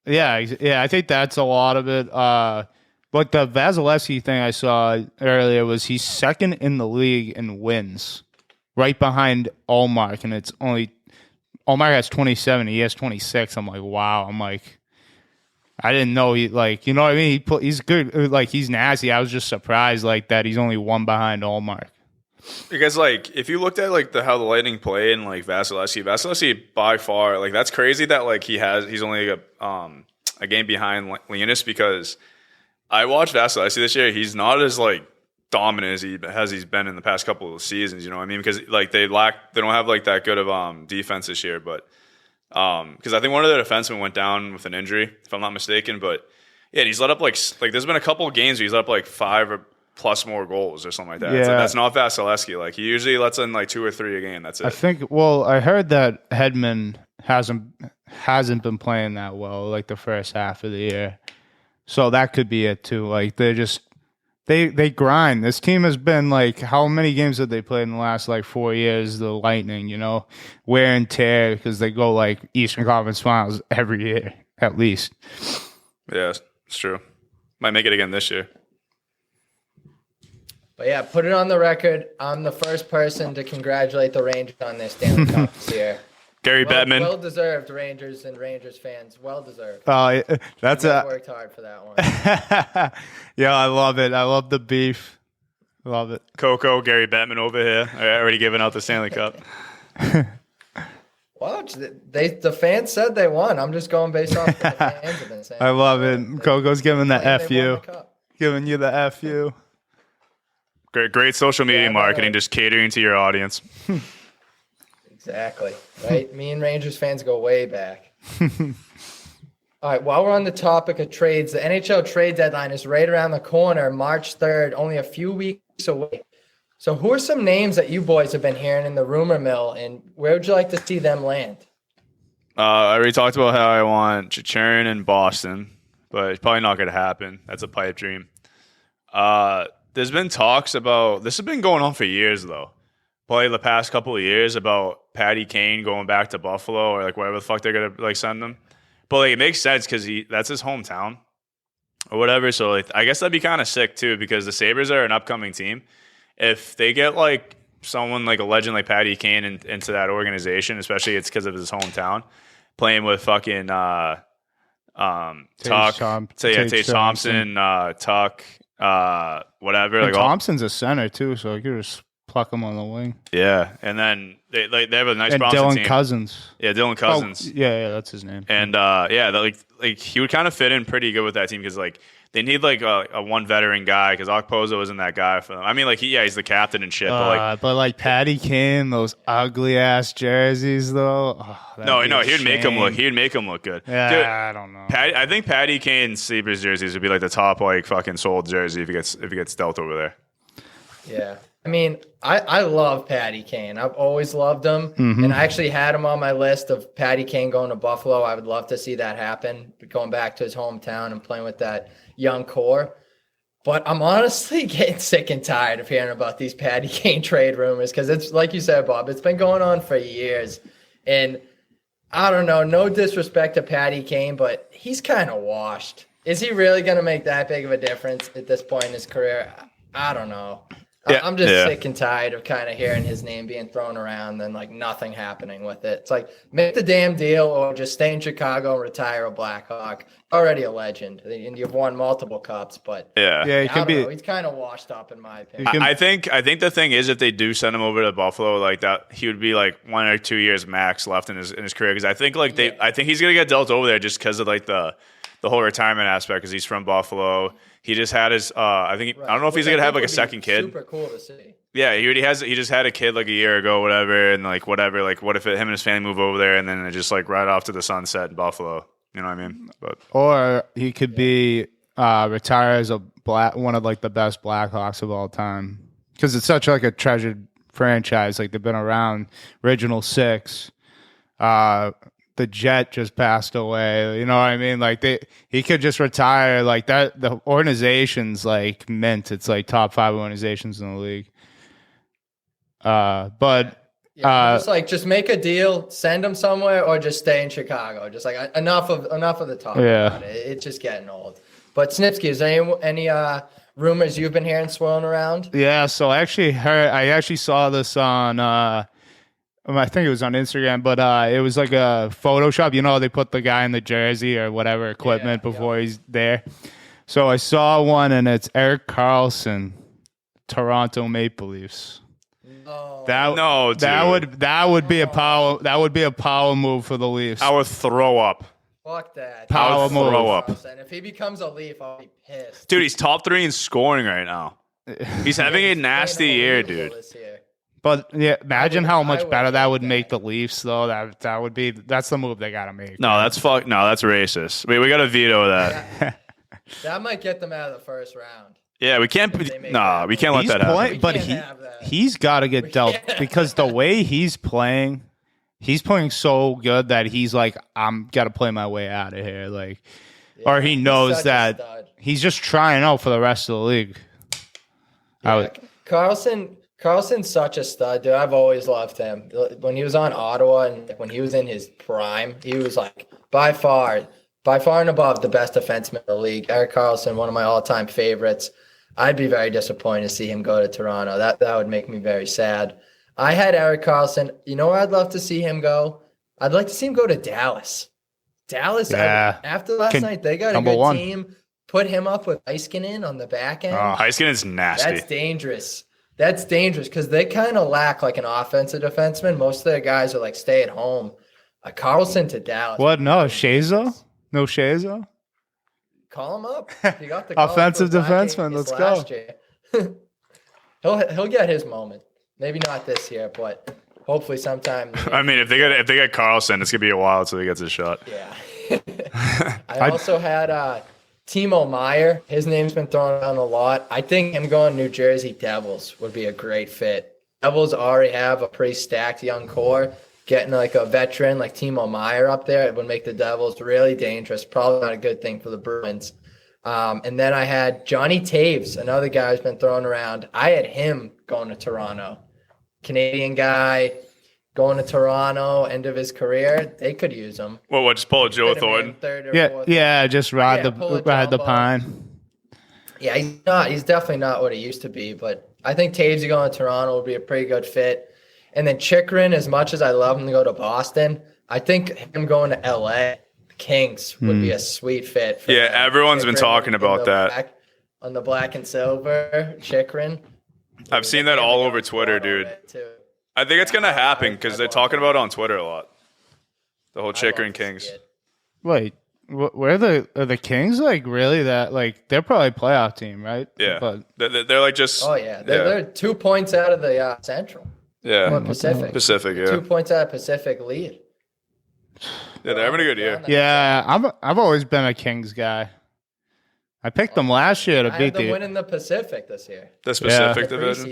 Yeah. I think that's a lot of it. But the Vasilevsky thing I saw earlier was he's second in the league in wins, right behind Ullmark, and it's only Ullmark has 27. He has 26. I'm like, wow. I'm like. I didn't know he like, you know what I mean? He's good, like he's nasty. I was just surprised like that he's only one behind Ullmark. Because like if you looked at like how the Lightning play and like Vasilevsky by far like that's crazy that like he's only a game behind Leonis because I watched Vasilevsky this year. He's not as like dominant as he's been in the past couple of seasons. You know what I mean? Because like they don't have like that good of defense this year, but because I think one of their defensemen went down with an injury, if I'm not mistaken. But yeah, he's let up like there's been a couple of games where he's let up like 5 or plus more goals or something like that. Yeah. That's not Vasilevsky. Like he usually lets in like 2 or 3 a game. That's it. I think. Well, I heard that Hedman hasn't been playing that well like the first half of the year, so that could be it too. Like they're just they grind. This team has been like, how many games have they played in the last like 4 years? The Lightning, wear and tear because they go like Eastern Conference Finals every year at least. Yeah, it's true. Might make it again this year. But yeah, put it on the record. I'm the first person to congratulate the Rangers on their Stanley Cup this year. Gary Bettman. Well deserved, Rangers and Rangers fans. Well deserved. That's worked hard for that one. Yeah, I love it. I love the beef. Love it. Coco, Gary Bettman over here. Already giving out the Stanley Cup. Well, the fans said they won. I'm just going based off what the fans have been saying. I love it. Coco's giving the FU. Giving you the FU. Great social media marketing, just catering to your audience. Exactly. Right? Me and Rangers fans go way back. All right, while we're on the topic of trades, the NHL Trade Deadline is right around the corner, March 3rd, only a few weeks away. So who are some names that you boys have been hearing in the rumor mill, and where would you like to see them land? I already talked about how I want Chicharin in Boston, but it's probably not going to happen. That's a pipe dream. There's been talks about – this has been going on for years, though. Probably the past couple of years about Patty Kane going back to Buffalo or like whatever the fuck they're going to like send him. But like it makes sense because that's his hometown or whatever. So like, I guess that'd be kind of sick too because the Sabres are an upcoming team. If they get like someone like a legend like Patty Kane into that organization, especially it's because of his hometown, playing with fucking Tuck, Tage Thompson, Tuck, whatever. And like Thompson's a center too, so you could just pluck him on the wing. Yeah, and then they have a nice and Bronson Dylan team. Cousins. Yeah, Dylan Cousins. Oh, yeah, that's his name. And like he would kind of fit in pretty good with that team because like they need like a one veteran guy because Okposo isn't that guy for them. I mean, like he's the captain and shit, but like Patty Kane, those ugly ass jerseys though. No, he'd make him look good. Yeah, dude, I don't know. I think Patty Kane's Sabres jerseys would be like the top like fucking sold jersey if he gets dealt over there. Yeah. I mean, I love Patty Kane. I've always loved him. Mm-hmm. And I actually had him on my list of Patty Kane going to Buffalo. I would love to see that happen, going back to his hometown and playing with that young core. But I'm honestly getting sick and tired of hearing about these Patty Kane trade rumors because it's like you said, Bob, it's been going on for years. And I don't know, no disrespect to Patty Kane, but he's kind of washed. Is he really going to make that big of a difference at this point in his career? I don't know. Yeah, I'm just sick and tired of kind of hearing his name being thrown around and like nothing happening with it. It's like make the damn deal or just stay in Chicago and retire a Blackhawk. Already a legend, and you've won multiple cups. But he could be. He's kind of washed up in my opinion. I think the thing is if they do send him over to Buffalo like that, he would be like 1 or 2 years max left in his career because I think I think he's gonna get dealt over there just because of like the whole retirement aspect because he's from Buffalo. He just had his. I don't know if he's gonna have like a second kid. Super cool to see. Yeah, he already has. He just had a kid like a year ago, whatever, and like whatever. Like, what if him and his family move over there and then it just like right off to the sunset in Buffalo? You know what I mean? But or he could be retire as one of like the best Blackhawks of all time because it's such like a treasured franchise. Like they've been around. Original six. The Jet just passed away. You know what I mean? Like he could just retire like that. The organization's like mint. It's like top 5 organizations in the league. Just make a deal, send him somewhere, or just stay in Chicago. Just like enough of the talk about it. It's just getting old. But Snipsky, is there any rumors you've been hearing swirling around? Yeah. So I actually saw this on. I think it was on Instagram, but it was like a Photoshop. You know, they put the guy in the jersey or whatever equipment before he's there. So I saw one, and it's Erik Karlsson, Toronto Maple Leafs. That would be a power. That would be a power move for the Leafs. I would throw up. Fuck that. Power move. Throw up. And if he becomes a Leaf, I'll be pissed. Dude, he's top 3 in scoring right now. He's having a nasty year, dude. But yeah, imagine how much better that would make the Leafs, though. That's the move they gotta make. No, that's racist. We gotta veto that. That might get them out of the first round. Yeah, we can't. We can't let that happen. But he's got to get dealt because the way he's playing so good that he's like, I'm got to play my way out of here. Like, or he knows that he's just trying out for the rest of the league. Yeah, Carlson's such a stud, dude. I've always loved him. When he was on Ottawa and when he was in his prime, he was like by far and above the best defenseman in the league. Erik Karlsson, one of my all-time favorites. I'd be very disappointed to see him go to Toronto. That would make me very sad. I had Erik Karlsson. You know where I'd love to see him go? I'd like to see him go to Dallas. After last night, they got a good team. Put him up with Heiskanen on the back end. Heiskanen's nasty. That's dangerous because they kind of lack like an offensive defenseman. Most of their guys are like stay at home. Karlsson to Dallas. What? No, Shazo? No Shazo? Call him up. You got the offensive defenseman. Let's go. He'll get his moment. Maybe not this year, but hopefully sometime. I mean, if they get Karlsson, it's gonna be a while until he gets his shot. Yeah. I also had Timo Meier. His name's been thrown around a lot. I think him going New Jersey Devils would be a great fit. Devils already have a pretty stacked young core. Getting like a veteran like Timo Meier up there, it would make the Devils really dangerous. Probably not a good thing for the Bruins. And then I had Johnny Taves, another guy who's been thrown around. I had him going to Toronto. Canadian guy going to Toronto, end of his career. They could use him. What just pull a Joe Thornton? Just ride the pine. Yeah, he's definitely not what he used to be, but I think Taves going to Toronto would be a pretty good fit. And then Chychrun, as much as I love him to go to Boston, I think him going to LA, the Kings, would be a sweet fit. For him. Everyone's been talking about that. On the black and silver, Chychrun. I've seen that all over Twitter, dude. I think it's going to happen because they're talking about it on Twitter a lot. The whole Chychrun Kings. Wait, where are the Kings like really that like they're probably a playoff team, right? Yeah, but they're like just. Oh yeah, they're 2 points out of the Central. Yeah, Pacific. Yeah, 2 points out of Pacific lead. Yeah, they're having a good year. Yeah, I've always been a Kings guy. I picked them last year to beat them winning the Pacific this year. The Pacific division.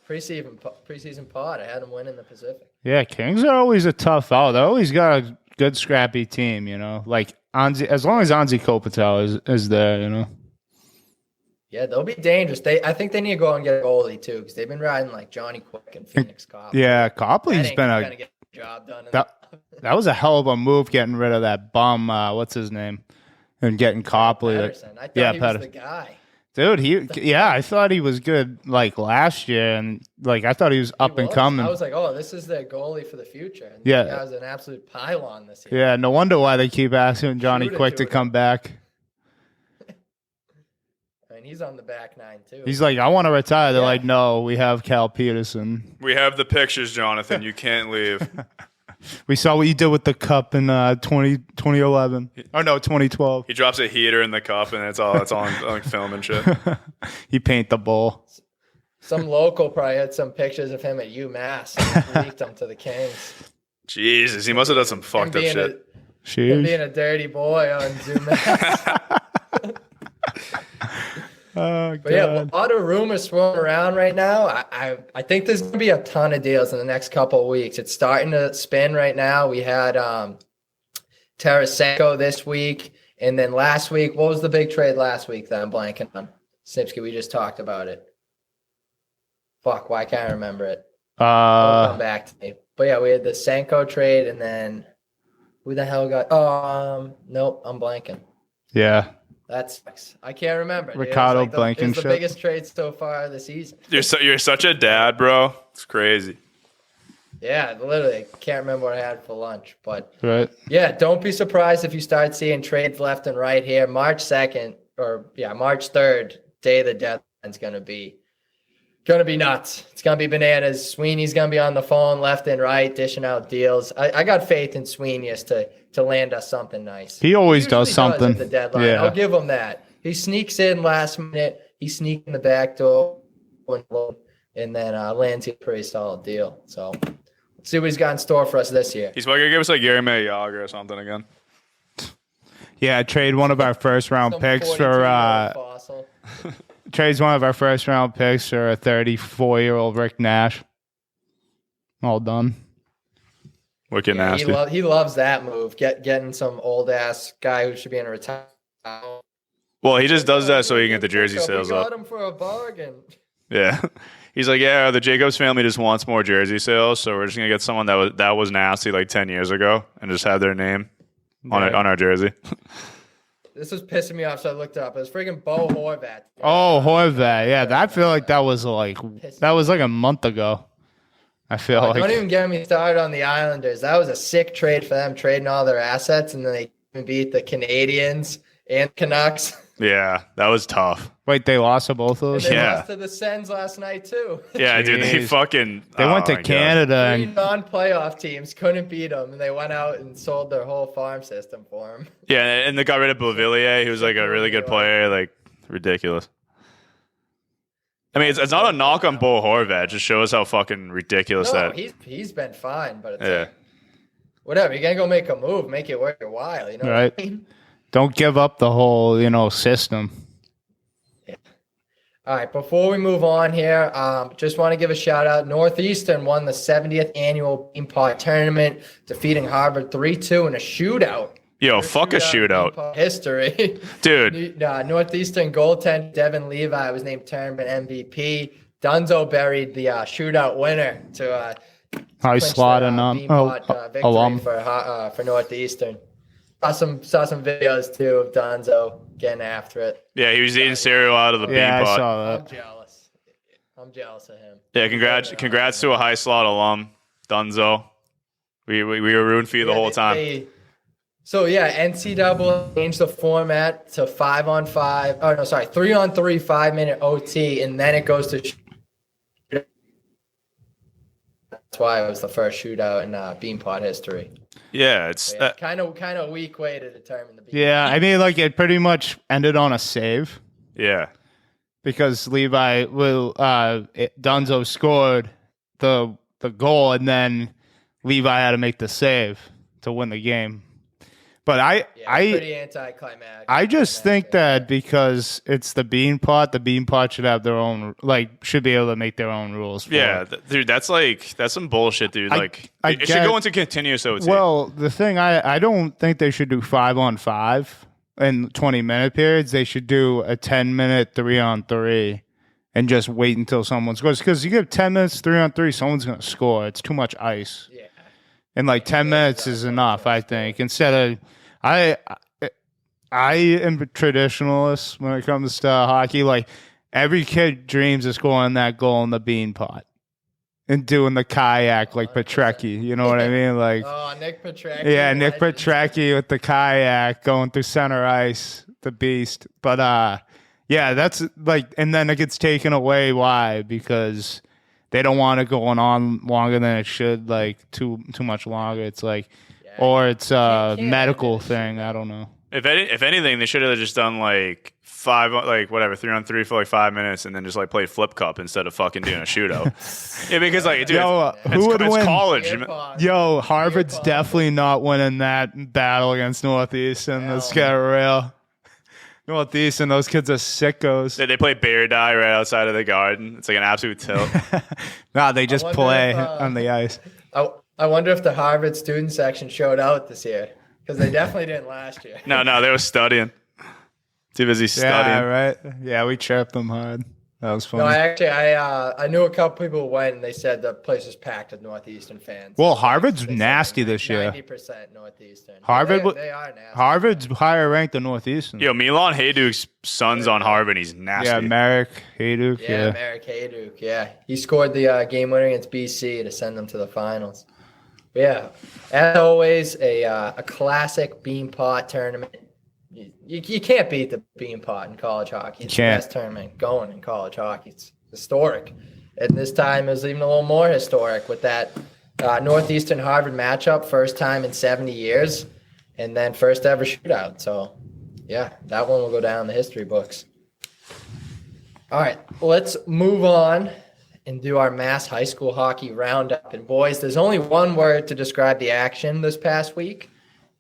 Preseason pod. I had them winning the Pacific. Yeah, Kings are always a tough out. They always got a good scrappy team, you know. Like as long as Anze Kopitar is there, you know. Yeah, they'll be dangerous. I think they need to go and get a goalie too because they've been riding like Johnny Quick and Phoenix Copley. Yeah, Copley's been gonna get the job done. That was a hell of a move getting rid of that bum. What's his name? And getting Copley. Pedersen. I thought he was the guy. Dude, I thought he was good like last year, and like I thought he was up and coming. I was like, oh, this is their goalie for the future. And that was an absolute pylon this year. Yeah, no wonder why they keep asking Johnny Quick to come back. He's on the back nine, too. He's like, I want to retire. They're like, no, we have Cal Peterson. We have the pictures, Jonathan. You can't leave. We saw what you did with the cup in 2011. Oh, no, 2012. He drops a heater in the cup, and it's on film and shit. He paint the bowl. Some local probably had some pictures of him at UMass and leaked them to the Kings. Jesus, he must have done some fucked up shit. Him being a dirty boy on UMass. Oh, but yeah, a lot of rumors swirling around right now. I think there's going to be a ton of deals in the next couple of weeks. It's starting to spin right now. We had Tarasenko this week. And then last week, what was the big trade last week that I'm blanking on? Snipsky, we just talked about it. Fuck, why can't I remember it? It'll come back to me. But yeah, we had the Senko trade and then who the hell got nope, I'm blanking. Yeah. That sucks. I can't remember. Ricardo It's the biggest trade so far this season. You're such a dad, bro. It's crazy. Yeah, literally. I can't remember what I had for lunch. But right. Yeah, don't be surprised if you start seeing trades left and right here. March 2nd, March 3rd, day of the deadline is going to be nuts. It's going to be bananas. Sweeney's going to be on the phone left and right, dishing out deals. I got faith in Sweeney as to land us something nice. He always does something. At the deadline. Yeah. I'll give him that. He sneaks in last minute, he sneaked in the back door and then lands a pretty solid deal. So let's see what he's got in store for us this year. He's going to give us like Jeremy Yager or something again. Yeah, trade one of our first round picks for trades one of our first round picks for a 34-year-old Rick Nash. All done. Wicked nasty. He loves that move. Getting some old ass guy who should be in a retirement. Well, he just does that so he can get the jersey sales up. We got him for a bargain. Yeah. He's like, yeah, the Jacobs family just wants more jersey sales, so we're just going to get someone that was nasty like 10 years ago and just have their name on our jersey. This was pissing me off, so I looked it up. It was freaking Bo Horvat. Oh, Horvat. Yeah, I feel like that was like a month ago. I feel like. Don't even get me started on the Islanders. That was a sick trade for them, trading all their assets, and then they beat the Canadians and Canucks. Yeah, that was tough. Wait, they lost to both of those? They lost to the Sens last night, too. Yeah, dude, they went to Canada. Three non-playoff teams couldn't beat them, and they went out and sold their whole farm system for them. Yeah, and they got rid of Beauvillier, who was like a really good player. Like, ridiculous. I mean, it's not a knock on Bo Horvat. It just shows how fucking ridiculous he's been fine, but it's like, whatever. You're going to go make a move, make it worth your while, you know right. what I mean? Don't give up the whole, system. Yeah. All right, before we move on here, just want to give a shout out. Northeastern won the 70th annual Beanpot tournament, defeating Harvard 3-2 in a shootout. Yo, fuck a shootout. History. Dude. Northeastern goaltender Devin Levi was named tournament MVP. Dunzo buried the shootout winner to high slot and victory for Northeastern. Saw some videos too of Dunzo getting after it. Yeah, he was eating cereal out of the beanpot. I saw that. I'm jealous of him. Yeah, congrats to a high slot alum, Dunzo. We were rooting for you the whole time. NCAA changed the format to 3-on-3 5-minute OT, and then it goes to. That's why it was the first shootout in Beanpot history. Yeah, it's kind of weak way to determine the Beanpot. Yeah, I mean, like it pretty much ended on a save. Yeah, because Dunzo scored the goal, and then Levi had to make the save to win the game. But pretty anticlimactic. I just think that because it's the Beanpot should have their own, should be able to make their own rules. Dude, that's some bullshit, dude. It should go into continuous OT. Well, the thing, I don't think they should do 5-on-5 in 20-minute periods. They should do a 10-minute 3-on-3 and just wait until someone scores. Because you give 10 minutes 3-on-3, someone's going to score. It's too much ice. Yeah. And 10 minutes is enough, I think. Instead of, I am a traditionalist when it comes to hockey. Every kid dreams of scoring that goal in the Beanpot and doing the kayak like Petrecki. You know what I mean? Nick Petrecki. Yeah, Nick Petrecki with the kayak going through center ice, the beast. But that's and then it gets taken away. Why? Because they don't want it going on longer than it should, too much longer. It's or it's a medical thing. I don't know. If anything, they should have just done 3-on-3 for 5 minutes, and then just played flip cup instead of fucking doing a shootout. Yeah, because dude, who would win? College. Yo, Harvard's definitely not winning that battle against Northeastern. Let's get real. Northeastern, those kids are sickos. They play bear die right outside of the garden. It's an absolute tilt. Nah, they just play on the ice. I wonder if the Harvard student section showed out this year, because they definitely didn't last year. No, they were studying. Too busy studying. Yeah, right. Yeah, we chirped them hard. That was fun. No, I knew a couple people who went, and they said the place was packed with Northeastern fans. Well, Harvard's nasty this year. 90% Northeastern. They are nasty. Harvard's higher ranked than Northeastern. Yo, Milan Hayduk's son's on Harvard. He's nasty. Yeah, Marek Hayduk. Yeah, Marek Hayduk. Yeah, he scored the game winner against BC to send them to the finals. But yeah, as always, a classic Beanpot tournament. You can't beat the Beanpot in college hockey. It's the best tournament going in college hockey. It's historic. And this time it was even a little more historic with that Northeastern Harvard matchup, first time in 70 years, and then first ever shootout. So, yeah, that one will go down in the history books. All right, let's move on and do our mass high school hockey roundup. And boys, there's only one word to describe the action this past week,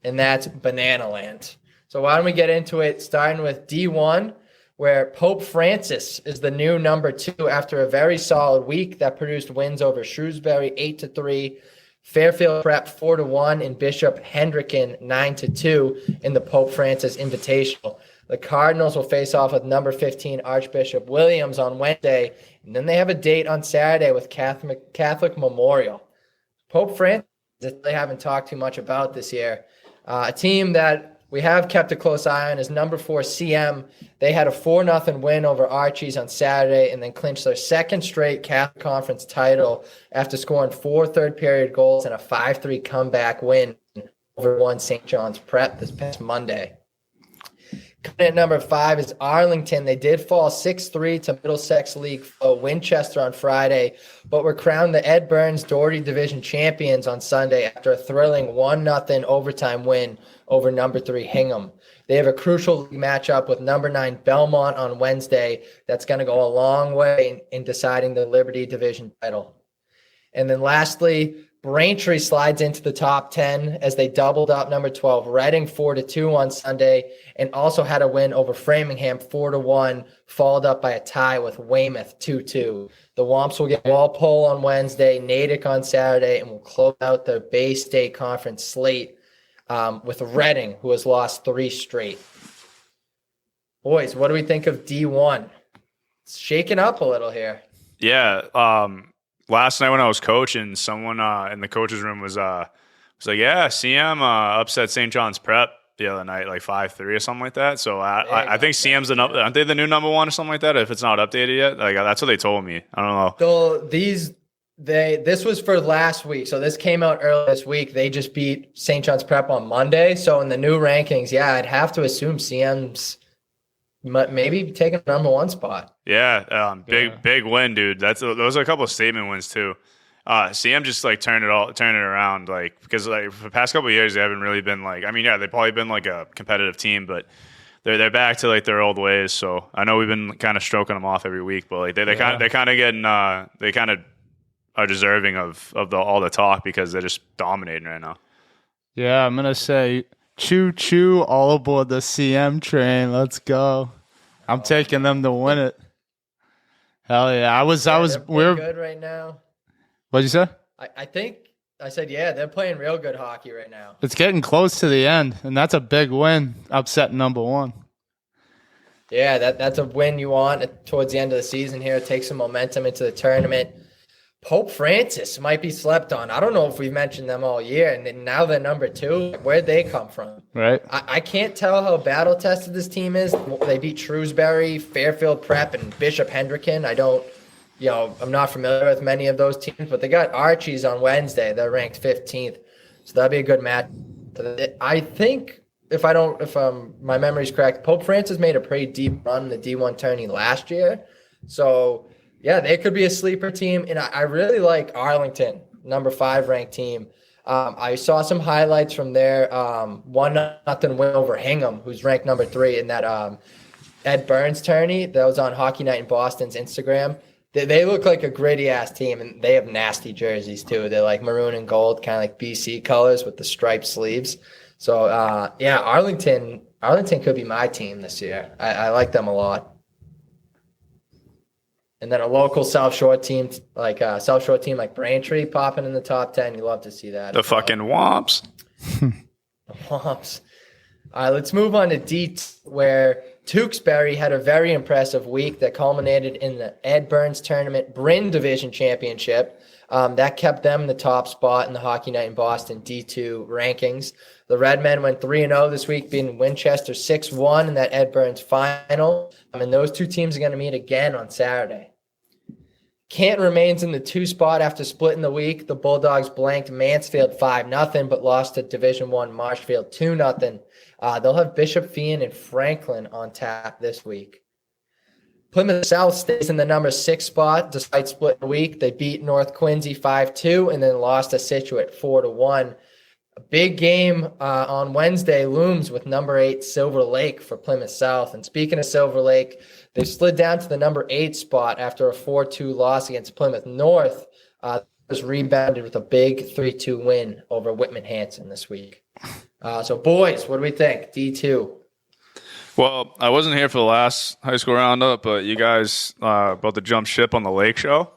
and that's banana land. So why don't we get into it, starting with D1, where Pope Francis is the new number 2 after a very solid week that produced wins over Shrewsbury 8-3, Fairfield Prep 4-1, and Bishop Hendricken 9-2 in the Pope Francis Invitational. The Cardinals will face off with number 15 Archbishop Williams on Wednesday, and then they have a date on Saturday with Catholic Memorial. Pope Francis, they haven't talked too much about this year. A team that we have kept a close eye on is number 4 CM. They had a 4-0 win over Archies on Saturday and then clinched their second straight Catholic Conference title after scoring 4 third-period goals and a 5-3 comeback win over one St. John's Prep this past Monday. Coming at number 5 is Arlington. They did fall 6-3 to Middlesex League Winchester on Friday, but were crowned the Ed Burns Doherty Division champions on Sunday after a thrilling 1-0 overtime win over number 3 Hingham. They have a crucial league matchup with number 9 Belmont on Wednesday. That's going to go a long way in deciding the Liberty Division title. And then lastly, Braintree slides into the top 10 as they doubled up number 12 Reading 4-2 on Sunday and also had a win over Framingham 4-1, followed up by a tie with Weymouth 2-2. The Womps will get Walpole on Wednesday, Natick on Saturday, and will close out the Bay State Conference slate with Reading, who has lost 3 straight. Boys, what do we think of D1? It's shaking up a little here. Yeah, last night when I was coaching, someone in the coach's room was like, "Yeah, CM upset St. John's Prep the other night, like 5-3 or something like that." So I think CM's aren't they the new number 1 or something like that? If it's not updated yet, like that's what they told me. I don't know. So this was for last week. So this came out early this week. They just beat St. John's Prep on Monday. So in the new rankings, yeah, I'd have to assume CM's maybe taking the number 1 spot. Yeah, big win, dude. Those are a couple of statement wins too. CM just like turn it around, like because like for the past couple of years they haven't really been like. I mean, yeah, they've probably been like a competitive team, but they're back to like their old ways. So I know we've been kind of stroking them off every week, but like they kind of are deserving of all the talk because they're just dominating right now. Yeah, I'm gonna say choo choo all aboard the CM train. Let's go. I'm taking them to win it. Hell yeah. We're good right now. What'd you say? I said, yeah, they're playing real good hockey right now. It's getting close to the end, and that's a big win, upsetting number 1. Yeah, that's a win you want towards the end of the season here. Take some momentum into the tournament. Pope Francis might be slept on. I don't know if we've mentioned them all year, and now they're number 2. Where'd they come from? Right. I can't tell how battle-tested this team is. They beat Shrewsbury, Fairfield Prep, and Bishop Hendricken. I'm not familiar with many of those teams, but they got Archies on Wednesday. They're ranked 15th, so that'd be a good match. I think if my memory's correct, Pope Francis made a pretty deep run in the D1 tourney last year, so. Yeah, they could be a sleeper team, and I really like Arlington, number 5 ranked team. I saw some highlights from their 1-0 win over Hingham, who's ranked number 3 in that Ed Burns tourney that was on Hockey Night in Boston's Instagram. They look like a gritty-ass team, and they have nasty jerseys too. They're like maroon and gold, kind of like BC colors with the striped sleeves. So, yeah, Arlington could be my team this year. I like them a lot. And then a local South Shore team like Braintree popping in the top 10. You love to see that. The fucking Womps. Womps. All right, let's move on to D, where Tewksbury had a very impressive week that culminated in the Ed Burns Tournament Bryn Division Championship. That kept them in the top spot in the Hockey Night in Boston D2 rankings. The Redmen went 3-0 this week, beating Winchester 6-1 in that Ed Burns final. And those two teams are going to meet again on Saturday. Canton remains in the 2 spot after splitting the week. The Bulldogs blanked Mansfield 5-0, but lost to Division I Marshfield 2-0. They'll have Bishop Fien and Franklin on tap this week. Plymouth South stays in the number 6 spot despite splitting the week. They beat North Quincy 5-2 and then lost to Situate 4-1. A big game on Wednesday looms with number 8 Silver Lake for Plymouth South. And speaking of Silver Lake, they slid down to the number 8 spot after a 4-2 loss against Plymouth North. Was rebounded with a big 3-2 win over Whitman Hanson this week. So, boys, what do we think? D2. Well, I wasn't here for the last high school roundup, but you guys about to jump ship on the Lake Show.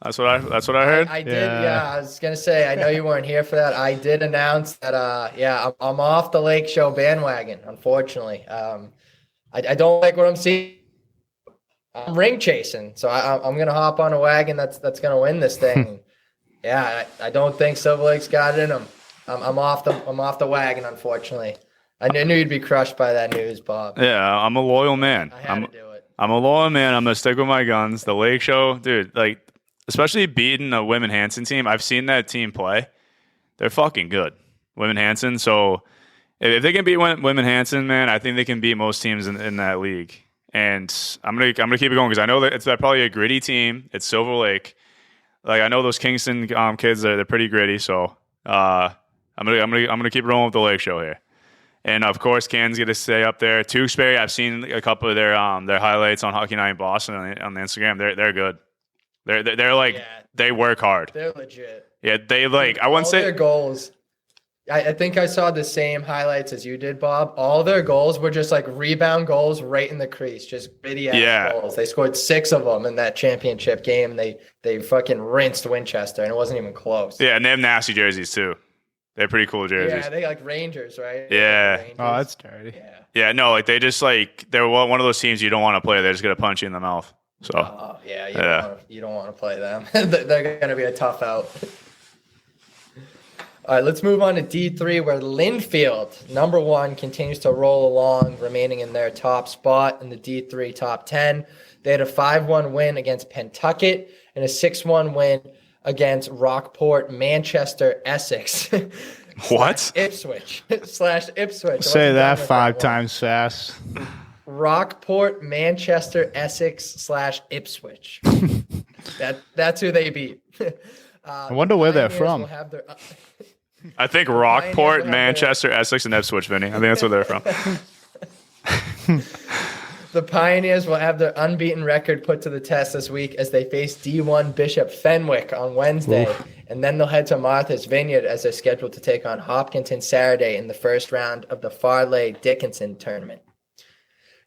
That's what I heard. I did. Yeah, I was gonna say. I know you weren't here for that. I did announce that. I'm off the Lake Show bandwagon. Unfortunately, I don't like what I'm seeing. I'm ring chasing, so I'm gonna hop on a wagon that's gonna win this thing. Yeah, I don't think Silver Lake's got it in them. I'm off the wagon. Unfortunately, I knew you'd be crushed by that news, Bob. Yeah, I'm a loyal man. I had to do it. I'm a loyal man. I'm gonna stick with my guns. The Lake Show, dude. Like, especially beating a Whitman Hanson team. I've seen that team play. They're fucking good, Whitman Hanson. So if they can beat Whitman Hanson, man, I think they can beat most teams in that league. And I'm gonna keep it going because I know that it's probably a gritty team. It's Silver Lake. Like, I know those Kingston kids, they're pretty gritty. So I'm gonna keep rolling with the Lake Show here. And of course, Can's gonna stay up there. Tewksbury, I've seen a couple of their highlights on Hockey Night in Boston on the Instagram. They're good. They're like, they work hard. They're legit. Yeah, they like, I wouldn't say their goals. I think I saw the same highlights as you did, Bob. All their goals were just like rebound goals right in the crease, just bitty ass goals. They scored 6 of them in that championship game. They fucking rinsed Winchester, and it wasn't even close. Yeah, and they have nasty jerseys too. They're pretty cool jerseys. Yeah, they like Rangers, right? Yeah. Rangers. Oh, that's dirty. Yeah, no, like they just like, they're one of those teams you don't want to play. They're just gonna punch you in the mouth. So you don't want to play them. They're gonna be a tough out. All right, let's move on to D3, where Linfield, number 1, continues to roll along, remaining in their top spot in the D3 top 10. They had a 5-1 win against Pentucket and a 6-1 win against Rockport, Manchester, Essex. What? Ipswich. /Ipswich. Say that 5 times fast. Rockport, Manchester, Essex /Ipswich. That's who they beat. I wonder where they're from. I think Rockport, Manchester, Essex, and Ipswich, Vinny. I think that's where they're from. The Pioneers will have their unbeaten record put to the test this week as they face D1 Bishop Fenwick on Wednesday. Oof. And then they'll head to Martha's Vineyard as they're scheduled to take on Hopkinton Saturday in the first round of the Farley Dickinson tournament.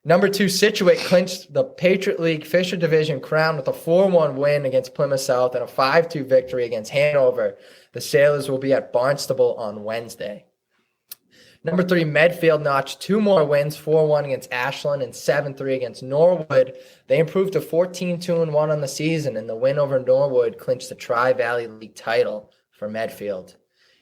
Number 2, Scituate clinched the Patriot League Fisher Division crown with a 4-1 win against Plymouth South and a 5-2 victory against Hanover. The Sailors will be at Barnstable on Wednesday. Number 3, Medfield notched 2 more wins, 4-1 against Ashland and 7-3 against Norwood. They improved to 14-2-1 on the season, and the win over Norwood clinched the Tri-Valley League title for Medfield.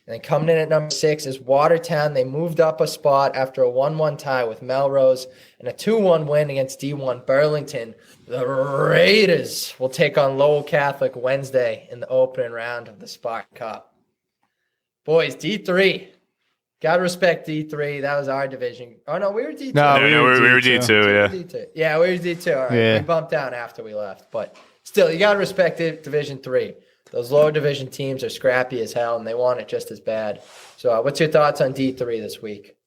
And then coming in at number 6 is Watertown. They moved up a spot after a 1-1 tie with Melrose and a 2-1 win against D1 Burlington. The Raiders will take on Lowell Catholic Wednesday in the opening round of the Spark Cup. Boys, D3. Gotta respect D3. That was our division. Oh, no, we were D2. No, we were D2, yeah. D2. Yeah, we were D2. All right. Yeah. We bumped down after we left. But still, you gotta respect it, Division 3. Those lower division teams are scrappy as hell, and they want it just as bad. So what's your thoughts on D3 this week?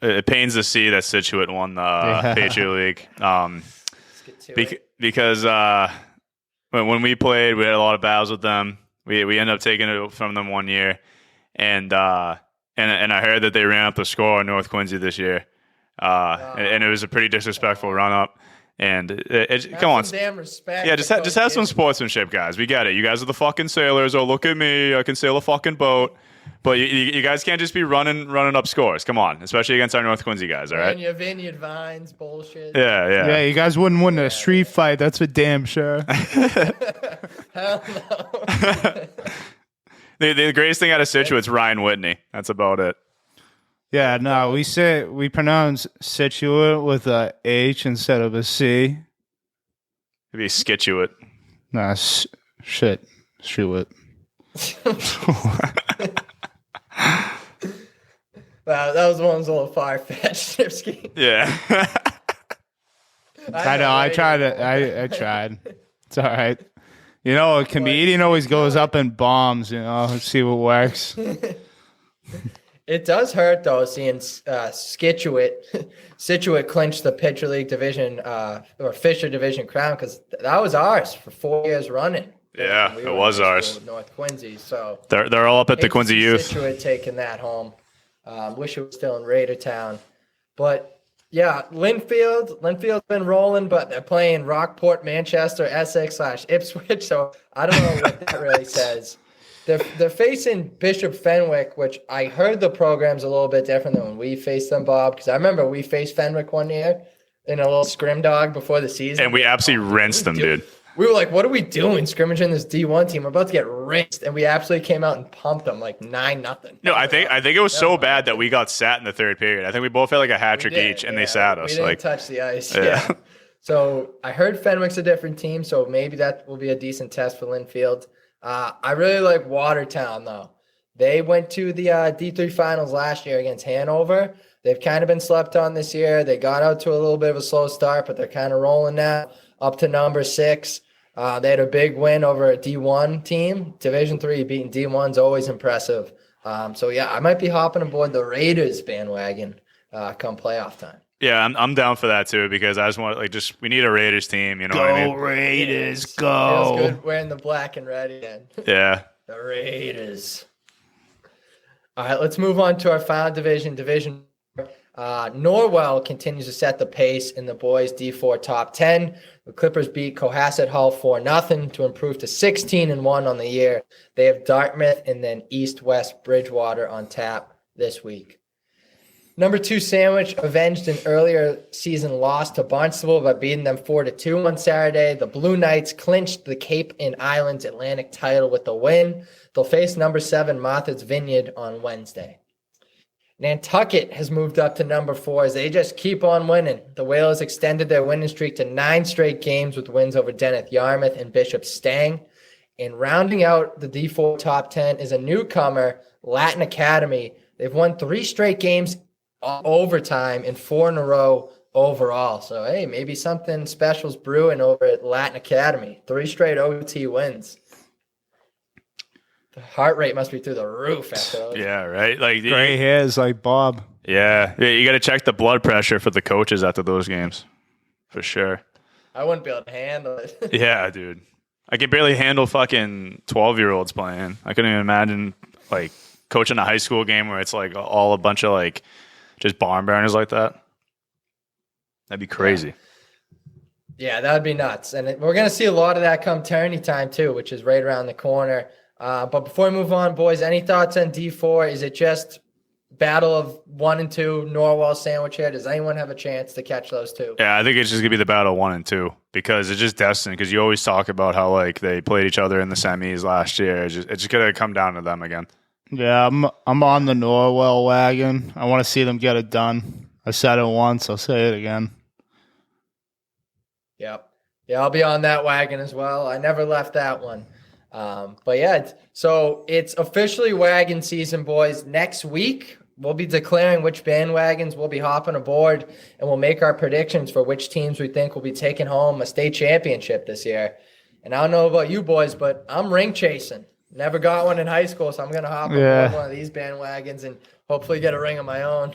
It pains to see that Scituate won the Patriot League. Because when we played, we had a lot of battles with them. We ended up taking it from them one year. And I heard that they ran up the score on North Quincy this year. And it was a pretty disrespectful run-up. And come on. Damn respect. Yeah, just have some sportsmanship, guys. We get it. You guys are the fucking sailors. Oh, look at me. I can sail a fucking boat. But you guys can't just be running up scores. Come on, especially against our North Quincy guys, all right? And your vineyard vines, bullshit. Yeah. Yeah, you guys wouldn't win a street fight. That's for damn sure. Hell no. The greatest thing out of Scituate's Ryan Whitney. That's about it. Yeah, no, we pronounce Scituate with a H instead of a C. It'd be Scituate. Nah, shit. Scituate. Wow, that was one a little far-fetched. Yeah. I know. I tried. It's all right. You know, a comedian always goes up in bombs, let's see what works. It does hurt, though, seeing Scituate clinch the Pitcher League division or Fisher division crown, because that was ours for 4 years running. Yeah, it was ours. With North Quincy, so they're all up at the Quincy Youth. Scituate taking that home. Wish it was still in Raider Town. But, yeah, Linfield's been rolling, but they're playing Rockport, Manchester, Essex/Ipswich, so I don't know what that really says. They're facing Bishop Fenwick, which I heard the program's a little bit different than when we faced them, Bob, because I remember we faced Fenwick one year in a little scrim dog before the season. And we absolutely rinsed them, dude. We were like, what are we doing scrimmaging this D1 team? We're about to get rinsed. And we absolutely came out and pumped them like 9-0. No, I think it was so bad that we got sat in the third period. I think we both had like a hat trick each, and they sat us. We didn't touch the ice. Yeah. So I heard Fenwick's a different team, so maybe that will be a decent test for Linfield. I really like Watertown, though. They went to the D3 finals last year against Hanover. They've kind of been slept on this year. They got out to a little bit of a slow start, but they're kind of rolling now up to number 6. They had a big win over a D1 team. Division 3 beating D1's always impressive. So, yeah, I might be hopping aboard the Raiders bandwagon come playoff time. Yeah, I'm down for that too, because I just want we need a Raiders team, you know what I mean? Raiders, go. Feels good wearing the black and red again. Yeah. The Raiders. All right, let's move on to our final division. Norwell continues to set the pace in the boys D4 top 10. The Clippers beat Cohasset Hull 4-0 to improve to 16-1 on the year. They have Dartmouth and then East-West Bridgewater on tap this week. Number 2 Sandwich avenged an earlier season loss to Barnstable by beating them 4-2 on Saturday. The Blue Knights clinched the Cape and Islands Atlantic title with the win. They'll face number 7 Martha's Vineyard on Wednesday. Nantucket has moved up to number 4 as they just keep on winning. The Whalers extended their winning streak to 9 straight games with wins over Deneth Yarmouth and Bishop Stang. And rounding out the D4 top 10 is a newcomer, Latin Academy. They've won 3 straight games overtime and 4 in a row overall. So, hey, maybe something special's brewing over at Latin Academy. 3 straight OT wins. The heart rate must be through the roof after those. Yeah, right? Like gray hairs like Bob. Yeah, you got to check the blood pressure for the coaches after those games. For sure. I wouldn't be able to handle it. Yeah, dude. I can barely handle fucking 12-year-olds playing. I couldn't even imagine, like, coaching a high school game where it's, like, all a bunch of, like, just barn burners like that. That'd be crazy. Yeah, that would be nuts. And we're going to see a lot of that come tourney time, too, which is right around the corner. But before we move on, boys, any thoughts on D4? Is it just battle of 1 and 2, Norwell, Sandwich here? Does anyone have a chance to catch those two? Yeah, I think it's just going to be the battle of 1 and 2 because it's just destined, because you always talk about how, like, they played each other in the semis last year. It's just going to come down to them again. Yeah, I'm on the Norwell wagon. I want to see them get it done. I said it once. I'll say it again. Yep. Yeah, I'll be on that wagon as well. I never left that one. But yeah, so it's officially wagon season, boys. Next week, we'll be declaring which bandwagons we'll be hopping aboard, and we'll make our predictions for which teams we think will be taking home a state championship this year. And I don't know about you boys, but I'm ring chasing. Never got one in high school, so I'm going to hop aboard one of these bandwagons and hopefully get a ring of my own.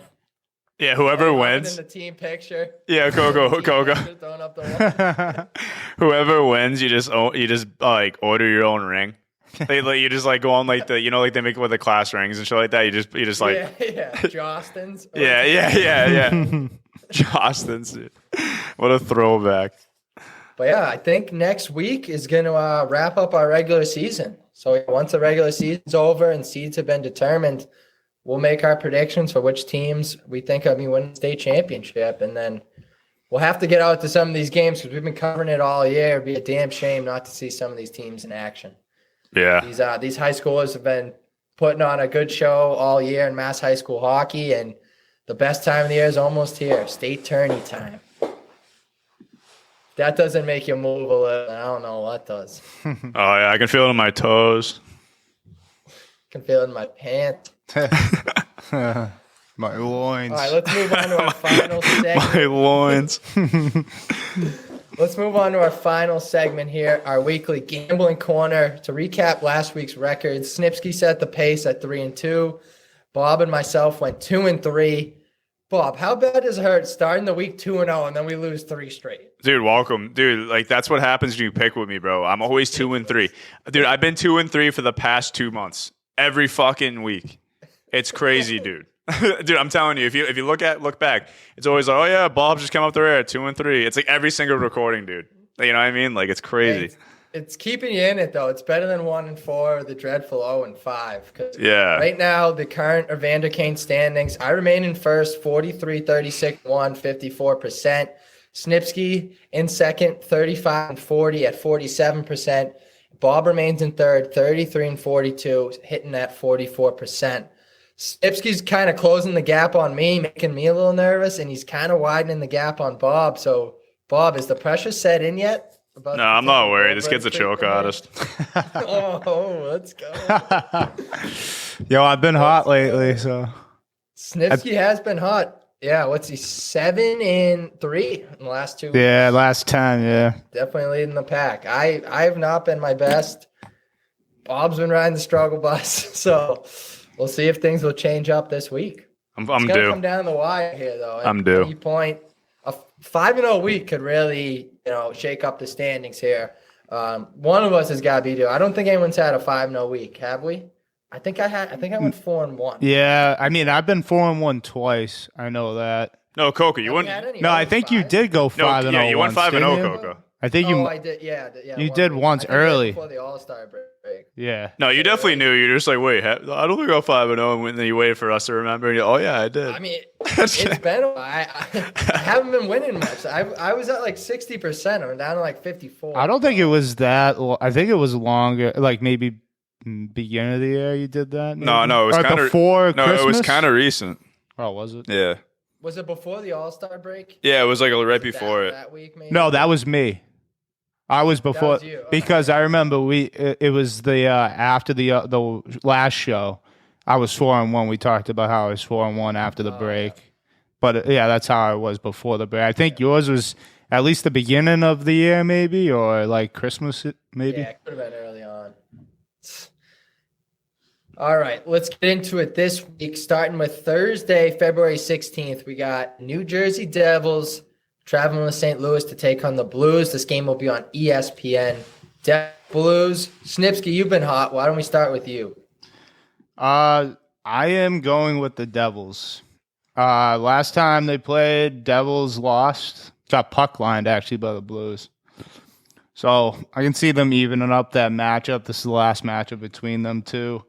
Yeah, whoever wins. In the team picture. Yeah, go. Throwing up the Whoever wins, you just like order your own ring. You just like go on like the like they make it with the class rings and shit like that. You just like Jostens. Yeah. Jostens, dude. What a throwback. But yeah, I think next week is going to wrap up our regular season. So once the regular season's over and seeds have been determined, we'll make our predictions for which teams we think will be winning the state championship. And then we'll have to get out to some of these games because we've been covering it all year. It'd be a damn shame not to see some of these teams in action. Yeah. These high schoolers have been putting on a good show all year in Mass high school hockey, and the best time of the year is almost here, state tourney time. That doesn't make you move a little. I don't know what does. Oh, yeah, I can feel it in my toes. I can feel it in my pants. My loins. All right, let's move on to our final segment. My loins. Let's move on to our final segment here, our weekly gambling corner. To recap last week's records, Snipsky set the pace at 3-2. Bob and myself went 2-3. Bob, how bad does it hurt starting the week 2-0 and then we lose 3 straight? Dude, welcome. Dude, like that's what happens when you pick with me, bro. I'm always 2-3. Dude, I've been 2-3 for the past 2 months. Every fucking week. It's crazy, dude. Dude, I'm telling you, if you look back, it's always like, oh yeah, Bob just came up the rear, 2-3. It's like every single recording, dude. You know what I mean? Like it's crazy. It's keeping you in it though. It's better than 1-4, the dreadful 0-5. Yeah. Right now, the current Evander Kane standings, I remain in first, 43-36-1, 54%. Snipsky in second, 35-40 at 47%. Bob remains in third, 33-42, hitting at 44%. Snipsky's kind of closing the gap on me, making me a little nervous, and he's kind of widening the gap on Bob. So, Bob, is the pressure set in yet? No, I'm not worried. This kid's a choke artist. Oh, let's go. Yo, I've been hot lately, so. Snipsky has been hot. Yeah, what's he, 7-3 in the last 2 weeks? Yeah, last 10, yeah. Definitely leading the pack. I have not been my best. Bob's been riding the struggle bus, so we'll see if things will change up this week. I'm it's due. Gonna come down the wire here, though. I'm due. At any point, a 5-0 week could really, shake up the standings here. One of us has got to be due. I don't think anyone's had a 5-0 week, have we? I think I went 4-1. Yeah, I mean, I've been 4-1 twice. I know that. No, Coca, you wouldn't. No, I think you did go 5-0. Yeah, you went 5-0, didn't you? Coca. I think you. Oh, I did. Yeah. You did once early. Before the All-Star break. Yeah. No, you definitely knew. You're just like, wait, I don't think I got 5-0, and then you waited for us to remember. And oh yeah, I did. I mean, it's been. I haven't been winning much. I was at like 60%. I'm down to like 54. I don't think it was that. I think it was longer. Like maybe beginning of the year you did that. Maybe? No, it was kind of before. No, Christmas? it was kind of recent. Oh, was it? Yeah. Was it before the All-Star break? Yeah, it was like right before it. That week, maybe? No, that was me. I was before That was you. Okay. because I remember it was the after the last show. I was 4-1. We talked about how I was 4-1 after the break. Yeah. But yeah, that's how I was before the break. I think yours was at least the beginning of the year, maybe, or like Christmas, maybe. Yeah, it could have been early on. All right, let's get into it this week. Starting with Thursday, February 16th, we got New Jersey Devils traveling to St. Louis to take on the Blues. This game will be on ESPN. Blues. Snipsky, you've been hot. Why don't we start with you? I am going with the Devils. Last time they played, Devils lost. Got puck lined actually by the Blues. So I can see them evening up that matchup. This is the last matchup between them two.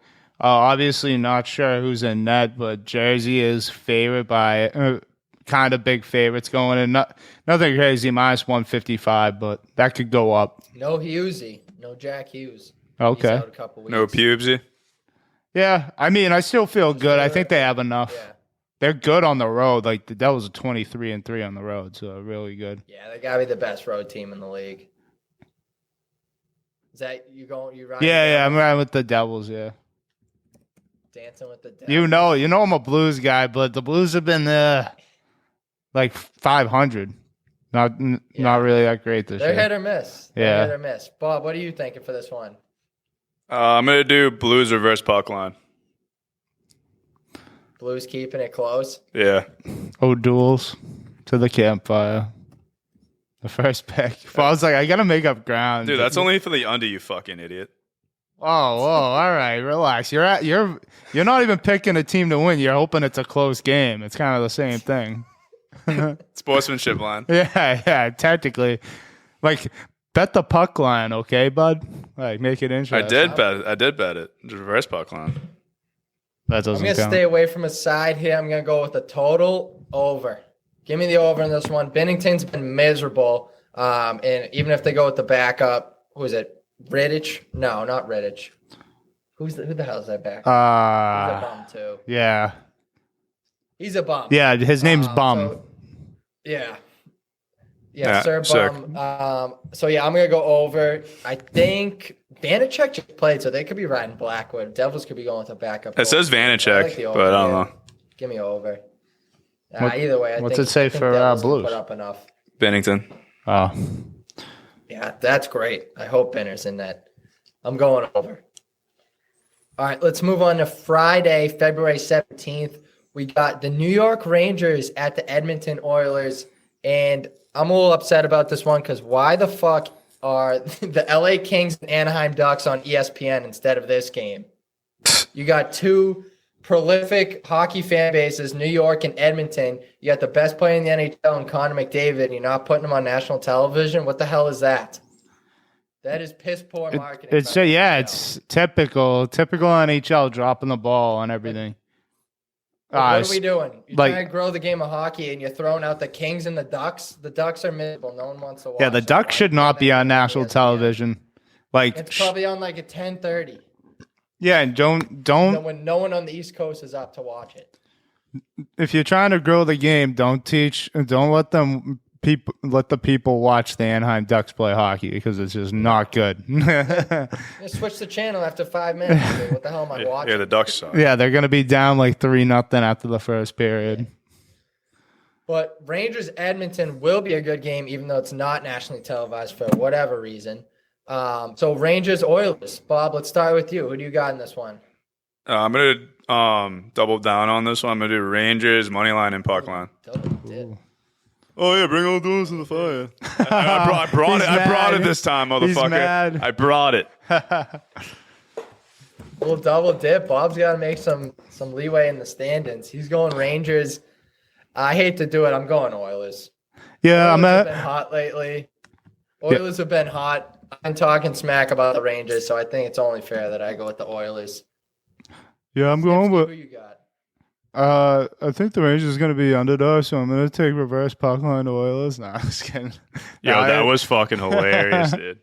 Obviously not sure who's in net, but Jersey is favored by kind of big favorites going in. Nothing crazy, minus 155, but that could go up. No Hughesy. No Jack Hughes. Okay. He's out a couple weeks. No pubesy. Yeah, I mean, I still feel good. I think they have enough. Yeah. They're good on the road. Like the Devils are 23-3 on the road, so really good. Yeah, they gotta be the best road team in the league. Is that you going? You riding? Yeah, I'm riding with the Devils. Yeah, dancing with the Devils. you know, I'm a Blues guy, but the Blues have been like 500. Not really that great this They're year. hit or miss. They're hit or miss. Bob, what are you thinking for this one? I'm gonna do Blues reverse puck line. Blues keeping it close. Yeah. O'Doul's to the campfire. The first pick. I was like, I gotta make up ground. Dude, that's only for the under, you fucking idiot. Oh, all right, relax. You're not even picking a team to win. You're hoping it's a close game. It's kind of the same thing. Sportsmanship line. Yeah, technically. Like, bet the puck line, okay, bud? Like, make it interesting. I did bet it. The reverse puck line. That doesn't I'm going to count. stay away from a side here. I'm going to go with a total over. Give me the over in this one. Bennington's been miserable. And even if they go with the backup, who is it? Rittich? No, not Rittich. Who the hell is that back? He's a bum, too. Yeah. He's a bum. Yeah, his name's Bum. Yeah, Yeah, Sir sick. Bum. So, yeah, I'm going to go over. I think Vanacek just played, so they could be riding Blackwood. Devils could be going with a backup. It says Vanacek, but I don't know. Give me over. Either way, What's it say for Devils can Blues? put up enough. Bennington. Oh. Yeah, that's great. I hope Benner's in that. I'm going over. All right, let's move on to Friday, February 17th. We got the New York Rangers at the Edmonton Oilers, and I'm a little upset about this one because why the fuck are the LA Kings and Anaheim Ducks on ESPN instead of this game? You got two prolific hockey fan bases, New York and Edmonton. You got the best player in the NHL and Connor McDavid, and you're not putting him on national television? What the hell is that? That is piss poor marketing. It's typical NHL dropping the ball on everything. What are we doing? You're trying to grow the game of hockey, and you're throwing out the Kings and the Ducks. The Ducks are miserable. No one wants to watch. Yeah, the Ducks should not be on national television. It's probably on like at 10:30. Yeah, and don't when no one on the East Coast is up to watch it. If you're trying to grow the game, don't let the people watch the Anaheim Ducks play hockey because it's just not good. Just switch the channel after 5 minutes. What the hell am I watching? Yeah, the Ducks suck. Yeah, they're going to be down like 3-0 after the first period. But Rangers Edmonton will be a good game, even though it's not nationally televised for whatever reason. So Rangers Oilers. Bob, let's start with you. Who do you got in this one? I'm going to double down on this one. I'm going to do Rangers, money line, and puck line. Oh, yeah, bring all those to the fire. I brought it this time, motherfucker. He's mad. I brought it. We'll double dip. Bob's got to make some leeway in the standings. He's going Rangers. I hate to do it. I'm going Oilers. Yeah, Oilers have been hot lately. Oilers have been hot. I'm talking smack about the Rangers, so I think it's only fair that I go with the Oilers. Yeah, I'm going with. Who you got? I think the Rangers is going to be underdog, so I'm going to take reverse puck line to Oilers. Nah, I'm just kidding. Yo, that was fucking hilarious, dude.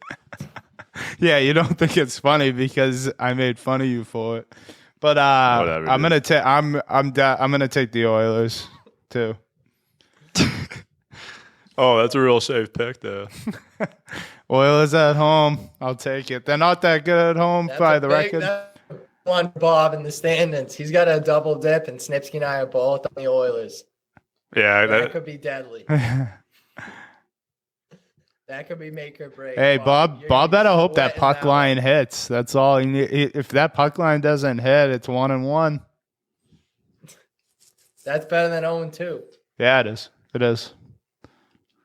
Yeah, you don't think it's funny because I made fun of you for it, but I'm going to take I'm going to take the Oilers too. Oh, that's a real safe pick, though. Oilers at home. I'll take it. They're not that good at home by the record. One Bob in the standings. He's got a double dip, and Snipsky and I are both on the Oilers. Yeah, that could be deadly. That could be make or break. Hey, Bob better hope that puck line hits. That's all. If that puck line doesn't hit, it's 1-1. That's better than 0-2. Yeah, it is. It is.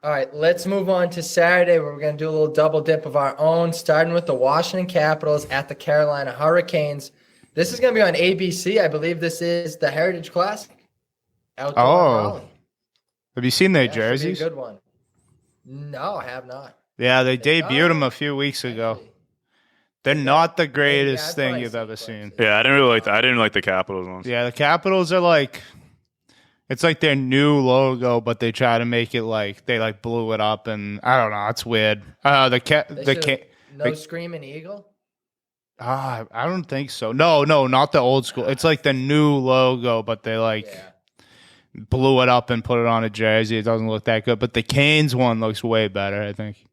All right, let's move on to Saturday where we're going to do a little double dip of our own, starting with the Washington Capitals at the Carolina Hurricanes. This is going to be on ABC. I believe this is the Heritage Classic. Have you seen their jerseys? Good one. No, I have not. Yeah, they debuted them a few weeks ago. They're not the greatest thing you've ever seen. Yeah, I didn't really like that. I didn't like the Capitals ones. Yeah, the Capitals are like, it's like their new logo, but they try to make it like they like blew it up, and I don't know. It's weird. No Screaming Eagle. I don't think so. No, not the old school. It's like the new logo, but they blew it up and put it on a jersey. It doesn't look that good, but the Canes one looks way better, I think.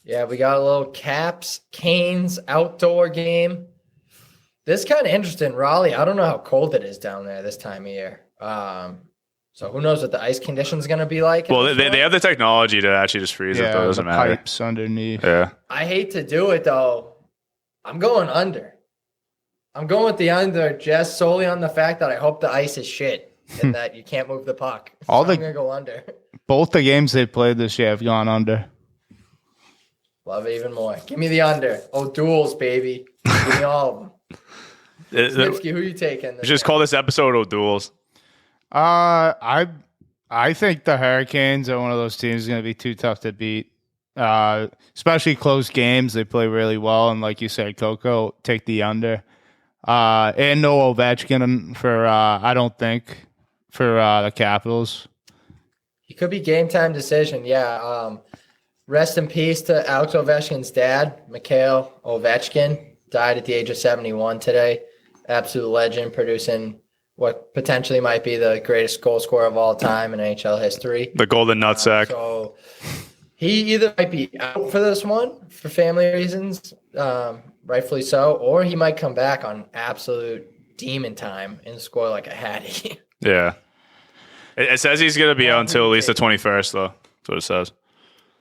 Yeah, we got a little Caps Canes outdoor game. This is kind of interesting. Raleigh, I don't know how cold it is down there this time of year. So who knows what the ice conditions going to be like? Well, they have the technology to actually just freeze it, though. It doesn't matter. Pipes underneath. Yeah. I hate to do it, though. I'm going under. I'm going with the under just solely on the fact that I hope the ice is shit and that you can't move the puck. So I'm going to go under. Both the games they played this year have gone under. Love it even more. Give me the under. Oh, duels, baby. Give me all of them. Snipsky, who are you taking? Just call this episode O'Duels. I think the Hurricanes are one of those teams going to be too tough to beat. Especially close games, they play really well, and like you said, Coco, take the under. And no Ovechkin for I don't think for the Capitals. It could be game time decision. Yeah. Rest in peace to Alex Ovechkin's dad, Mikhail Ovechkin, died at the age of 71 today. Absolute legend, producing what potentially might be the greatest goal scorer of all time in NHL history. The golden nutsack. So he either might be out for this one for family reasons, rightfully so, or he might come back on absolute demon time and score like a hattie. Yeah. It says he's going to be out until at least the 21st, though. That's what it says.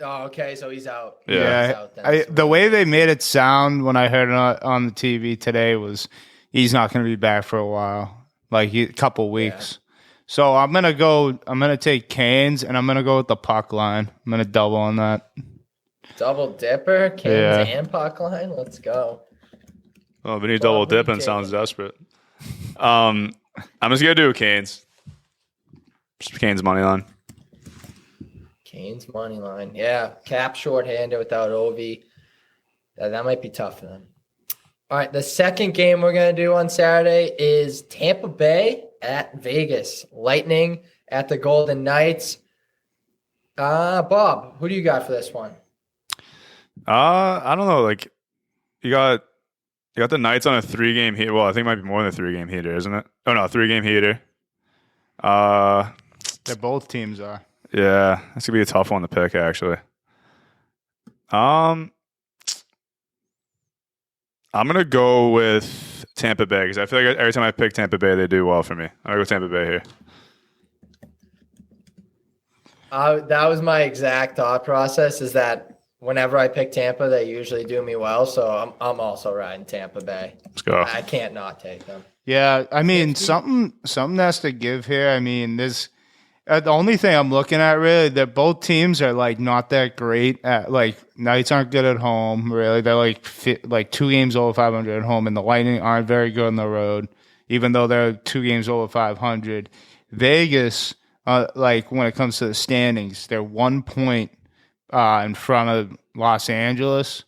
Oh, okay, so he's out. Yeah. He's out then. The way they made it sound when I heard it on the TV today was he's not going to be back for a while, like a couple weeks. So I'm gonna take Canes, and I'm gonna go with the puck line. I'm gonna double on that. Double dipper, Canes and puck line. Let's go. Oh, but he double dipping sounds desperate. I'm just gonna do Canes. Just Canes money line. Canes money line. Yeah, Cap shorthanded without Ovi. That might be tough for them. All right, the second game we're going to do on Saturday is Tampa Bay at Vegas. Lightning at the Golden Knights. Bob, who do you got for this one? I don't know. Like, you got the Knights on a 3-game heater. Well, I think it might be more than a 3-game heater, isn't it? Oh, no, 3-game heater. They're both teams are. Yeah, that's gonna be a tough one to pick, actually. I'm gonna go with Tampa Bay because I feel like every time I pick Tampa Bay, they do well for me. I'm gonna go Tampa Bay here. That was my exact thought process. Is that whenever I pick Tampa, they usually do me well. So I'm also riding Tampa Bay. Let's go. I can't not take them. Yeah, I mean something has to give here. I mean, there's. The only thing I'm looking at really, that both teams are like not that great at like Knights aren't good at home really. They're like 2 games over 500 at home, and the Lightning aren't very good on the road, even though they're 2 games over 500. Vegas, like when it comes to the standings, they're 1 point in front of Los Angeles.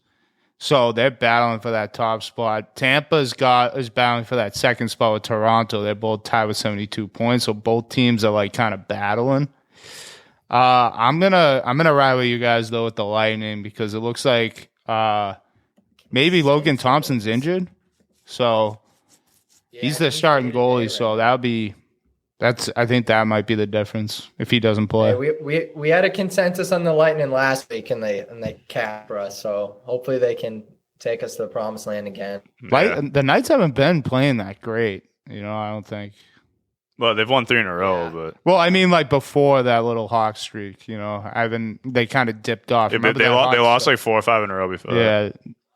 So they're battling for that top spot. Tampa's is battling for that second spot with Toronto. They're both tied with 72 points. So both teams are like kind of battling. I'm gonna ride with you guys though with the Lightning because it looks like maybe Logan Thompson's injured. So he's the starting goalie. So I think that might be the difference if he doesn't play. Yeah, we had a consensus on the Lightning last week, and they capped us. So hopefully they can take us to the promised land again. The Knights haven't been playing that great, I don't think. Well, they've won 3 in a row, but I mean, like before that little Hawk streak, they kind of dipped off. Yeah, they lost like 4 or 5 in a row before. Yeah,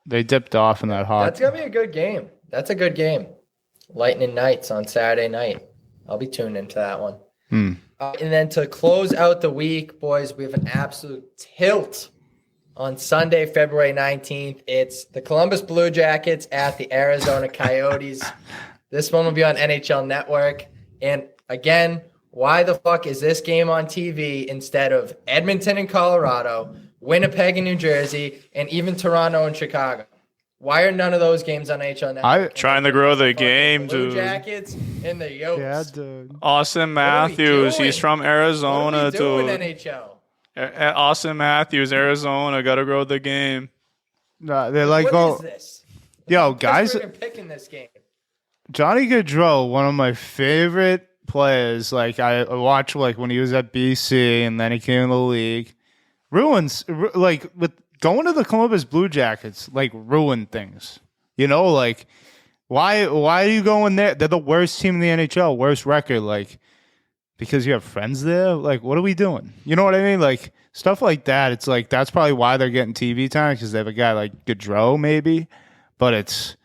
they dipped off in that Hawk. That's gonna be a good game. That's a good game. Lightning Knights on Saturday night. I'll be tuned into that one. And then to close out the week, boys, we have an absolute tilt on Sunday, February 19th. It's the Columbus Blue Jackets at the Arizona Coyotes. This one will be on NHL Network. And again, why the fuck is this game on TV instead of Edmonton and Colorado, Winnipeg and New Jersey, and even Toronto and Chicago? Why are none of those games on NHL Network? Trying to grow the game, Blue dude. Jackets and the Yotes. Yeah, dude. Austin Matthews, he's from Arizona, what are we doing, dude. NHL? Austin Matthews, Arizona, got to grow the game. No, they're like, What is this? Yo, guys, Pittsburgh are picking this game. Johnny Gaudreau, one of my favorite players. Like I watched like when he was at BC and then he came in the league. Like with going to the Columbus Blue Jackets, like ruined things. Like why are you going there? They're the worst team in the NHL, worst record. Like because you have friends there. Like what are we doing? You know what I mean? Like stuff like that. It's like that's probably why they're getting TV time because they have a guy like Gaudreau maybe, but it's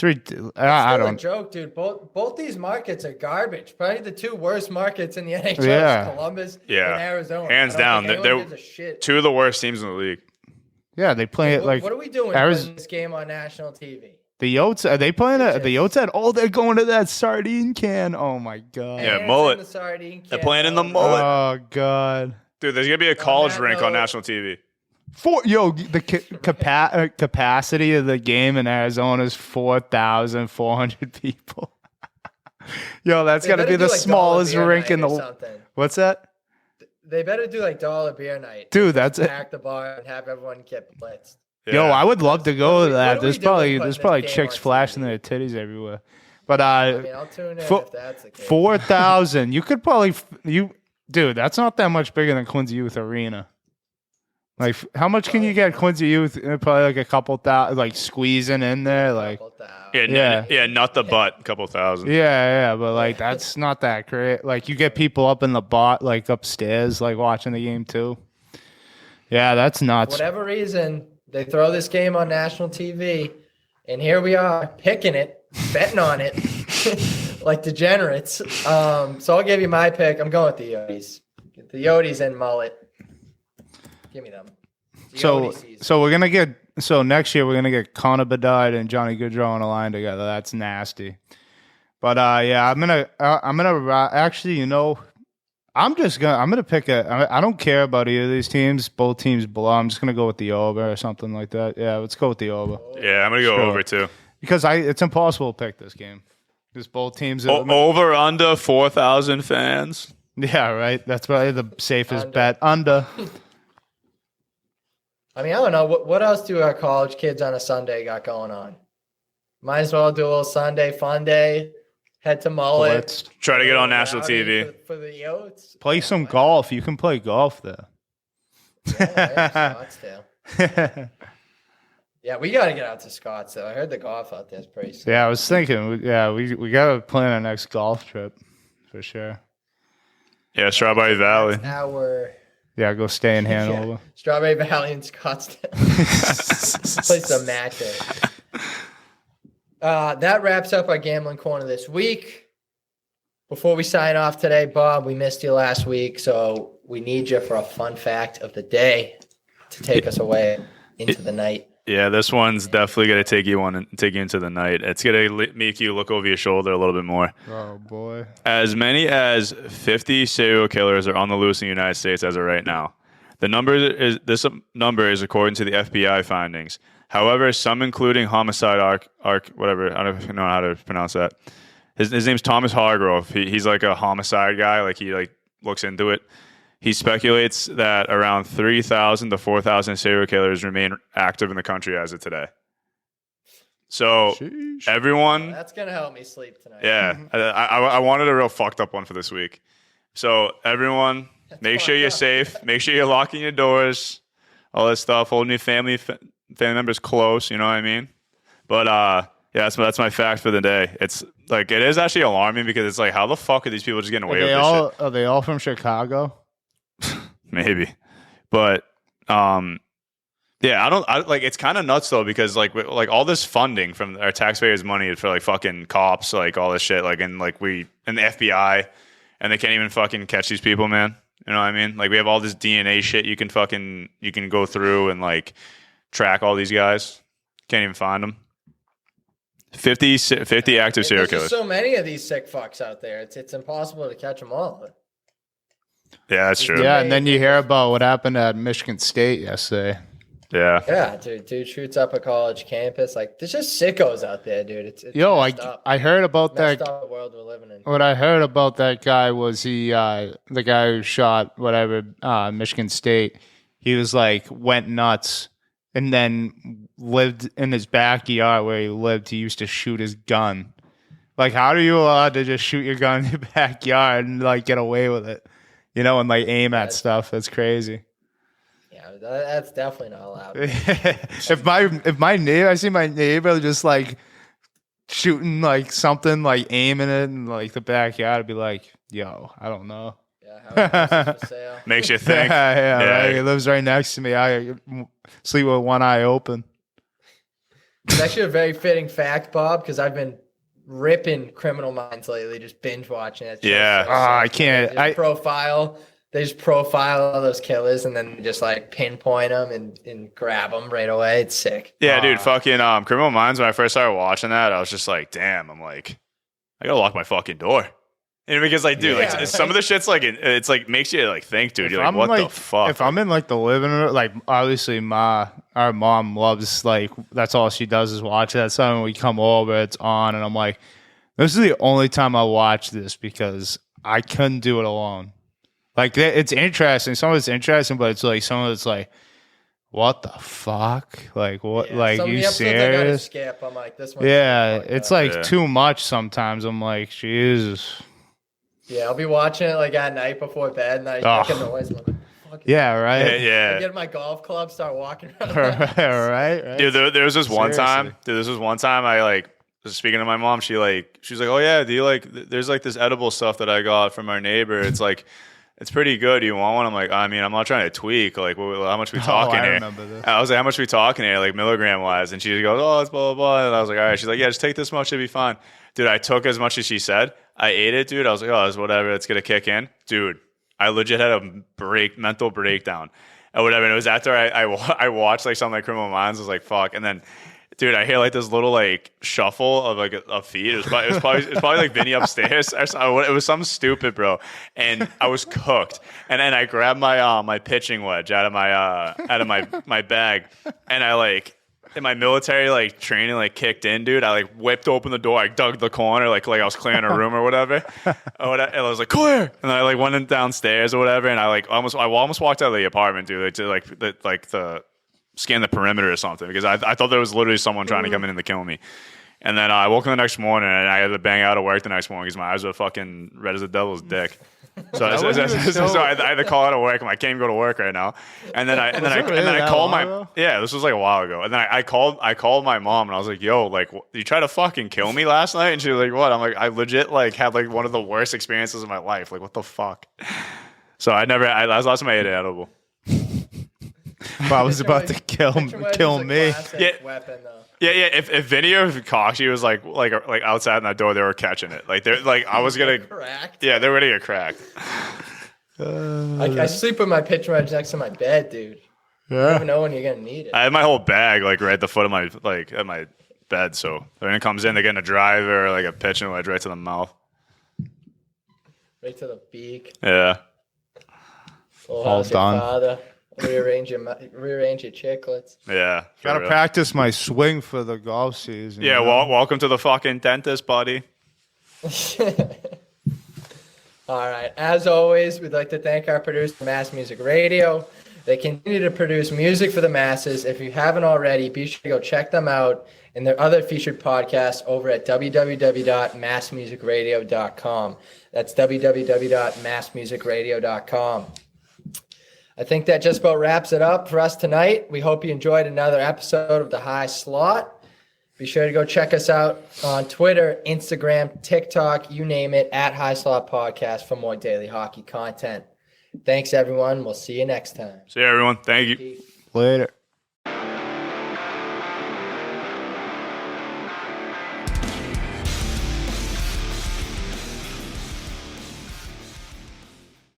ridiculous. I don't. A joke, dude. Both these markets are garbage. Probably the 2 worst markets in the NHL. Yeah. Columbus and Yeah, Arizona. hands down. They're gives a shit. 2 of the worst teams in the league. Yeah, they play it like. What are we doing putting this game on national TV? The Yotes, are they playing it? The Yotes at they're going to that sardine can. Oh my god. Yeah, And mullet. it's in the sardine can. They're playing in the mullet. Oh god. Dude, there's gonna be a college that rink on note- national TV. The capacity of the game in Arizona is 4,400 people. Yo, that's got to be the smallest rink in the. Something. What's that? They better do like dollar beer night. Dude, that's it. Pack the bar and have everyone get blitzed. Yo, I would love to go to that. what are There's we doing probably putting this game chicks on flashing TV? their titties everywhere. But I mean, I'll tune in if that's the case. 4,000. You could probably dude. That's not that much bigger than Quincy Youth Arena. Like, how much can you get Quincy Youth? Probably like a couple thousand, like squeezing in there, like. Yeah, not the butt, a couple thousand. Yeah, but like that's not that great. Like you get people up in the bot, like upstairs, like watching the game too. Yeah, that's For nuts. whatever reason, they throw this game on national TV, and here we are picking it, betting on it, like degenerates. So I'll give you my pick. I'm going with the Yotes. The Yotes and Mullet. Give me them. So we're gonna get next year we're gonna get Connor Bedard and Johnny Gaudreau on a line together. That's nasty. But yeah, I'm gonna actually, I'm gonna pick I don't care about either of these teams. Both teams below. I'm just gonna go with the over or something like that. Yeah, let's go with the over. Yeah, I'm gonna go over too. Because it's impossible to pick this game. Because both teams over under 4,000 fans. Yeah, right. That's probably the safest bet. Under. I mean, I don't know. What else do our college kids on a Sunday got going on? Might as well do a little Sunday fun day. Head to Mullet. Try to get on national TV. For the Yotes. Play some golf. You can play golf there. Yeah, Scottsdale. Yeah, we got to get out to Scottsdale. I heard the golf out there is pretty sick. Yeah, I was thinking, we got to plan our next golf trip for sure. Yeah, Strawberry Valley. Yeah, go stay in Hanover. Yeah, Strawberry Valley in Scottsdale. Play some match day. That wraps up our gambling corner this week. Before we sign off today, Bob, we missed you last week, so we need you for a fun fact of the day to take us away into the night. Yeah, this one's definitely going to take you into the night. It's going to make you look over your shoulder a little bit more. Oh, boy. As many as 50 serial killers are on the loose in the United States as of right now. This number is according to the FBI findings. However, some including homicide whatever, I don't know how to pronounce that. His name's Thomas Hargrove. He's like a homicide guy. Like he looks into it. He speculates that around 3,000 to 4,000 serial killers remain active in the country as of today. So everyone, that's gonna help me sleep tonight. Yeah, I wanted a real fucked up one for this week. So everyone, make sure you're safe. Make sure you're locking your doors. All this stuff, holding your family members close. You know what I mean? But yeah, that's my fact for the day. It's like it is actually alarming because it's like, how the fuck are these people just getting away with this shit? Are they all from Chicago? Maybe, but yeah, it's kind of nuts though because like all this funding from our taxpayers' money for like fucking cops, like all this shit, like and the FBI, and they can't even fucking catch these people, man. You know what I mean? Like we have all this DNA shit you can go through and like track all these guys. Can't even find them. 50 active serial killers. There's so many of these sick fucks out there. It's impossible to catch them all. Yeah, that's true. Yeah, and then you hear about what happened at Michigan State yesterday. Yeah. Yeah, dude shoots up a college campus. Like, there's just sickos out there, dude. It's I heard about that. Messed up the world we're living in. What I heard about that guy was the guy who shot Michigan State. He was like went nuts and then lived in his backyard where he lived. He used to shoot his gun. Like, how are you allowed to just shoot your gun in your backyard and like get away with it? You know, and like aim at stuff. That's crazy. Yeah, that's definitely not allowed. If my neighbor, I see my neighbor just like shooting like something, like aiming it in like the backyard, I'd be like, yo, I don't know. Yeah, how is this for sale? Makes you think. Yeah, right. He lives right next to me. I sleep with one eye open. It's actually a very fitting fact, Bob, because I've been ripping Criminal Minds lately, just binge watching it. Yeah. I can't. They just profile all those killers and then just like pinpoint them and grab them right away. It's sick. Yeah, dude. Fucking Criminal Minds. When I first started watching that, I was just like, damn. I'm like, I gotta lock my fucking door. And because like, dude, some of the shit's like, it's like makes you like think, dude. You're like, what the fuck? If I'm in like the living room, like obviously our mom loves like that's all she does is watch that. So when we come over, it's on, and I'm like, this is the only time I watch this because I couldn't do it alone. Like it's interesting. Some of it's interesting, but it's like some of it's like, what the fuck? Like what? Yeah, like you serious? I gotta skip. I'm like this one. Yeah, it's like too much sometimes. I'm like, Jesus. Yeah, I'll be watching it like at night before bed, and I make a noise. I'm like, yeah, right. Yeah. I get my golf club, start walking around. right. Dude, there was this one time. I like was speaking to my mom. She's like, oh yeah, do you like? There's like this edible stuff that I got from our neighbor. It's like it's pretty good. You want one? I'm like, I mean, I'm not trying to tweak. Like, how much we talking I here? remember this. I was like, how much we talking here? Like milligram wise. And she goes, oh, it's blah, blah, blah. And I was like, all right. She's like, yeah, just take this much. It'll be fine. Dude, I took as much as she said. I ate it, dude. I was like, oh, it's whatever. It's going to kick in. Dude, I legit had a mental breakdown or whatever. And it was after I watched like something like Criminal Minds. I was like, fuck. And then, dude, I hear like this little like shuffle of like a feet. It was probably like Vinny upstairs. It was something stupid, bro. And I was cooked. And then I grabbed my pitching wedge out of my bag, and I like in my military like training like kicked in, dude. I like whipped open the door. I dug the corner like I was clearing a room or whatever. And I was like, clear. And then I like went in downstairs or whatever, and I almost walked out of the apartment, dude. To scan the perimeter or something, because I thought there was literally someone trying to come in and kill me. And then I woke up the next morning and I had to bang out of work the next morning because my eyes were fucking red as the devil's dick. So I had to call out of work. I'm like, I can't even go to work right now. And then I called this was like a while ago. And then I called my mom and I was like, yo, like, you tried to fucking kill me last night? And she was like, what? I'm like, I legit like had like one of the worst experiences of my life. Like, what the fuck? So that was the last time I ate an edible. I was about to kill me. Yeah. Weapon, though. Yeah. If Vinny or Coxie was like outside in that door, they were catching it. Like they're like I was gonna cracked. Yeah, they were gonna get cracked. I sleep with my pitch wedge next to my bed, dude. You never know when you're gonna need it. I had my whole bag like right at the foot of my at my bed. So when it comes in, they're getting a driver or like a pitching wedge right to the mouth. Right to the beak. Yeah. All done. Father. Rearrange your chiclets. Yeah. Gotta practice my swing for the golf season. Yeah, welcome to the fucking dentist, buddy. All right. As always, we'd like to thank our producer, Mass Music Radio. They continue to produce music for the masses. If you haven't already, be sure to go check them out and their other featured podcasts over at www.massmusicradio.com. That's www.massmusicradio.com. I think that just about wraps it up for us tonight. We hope you enjoyed another episode of The High Slot. Be sure to go check us out on Twitter, Instagram, TikTok, you name it, at High Slot Podcast for more daily hockey content. Thanks, everyone. We'll see you next time. See you, everyone. Thank you. Peace. Later.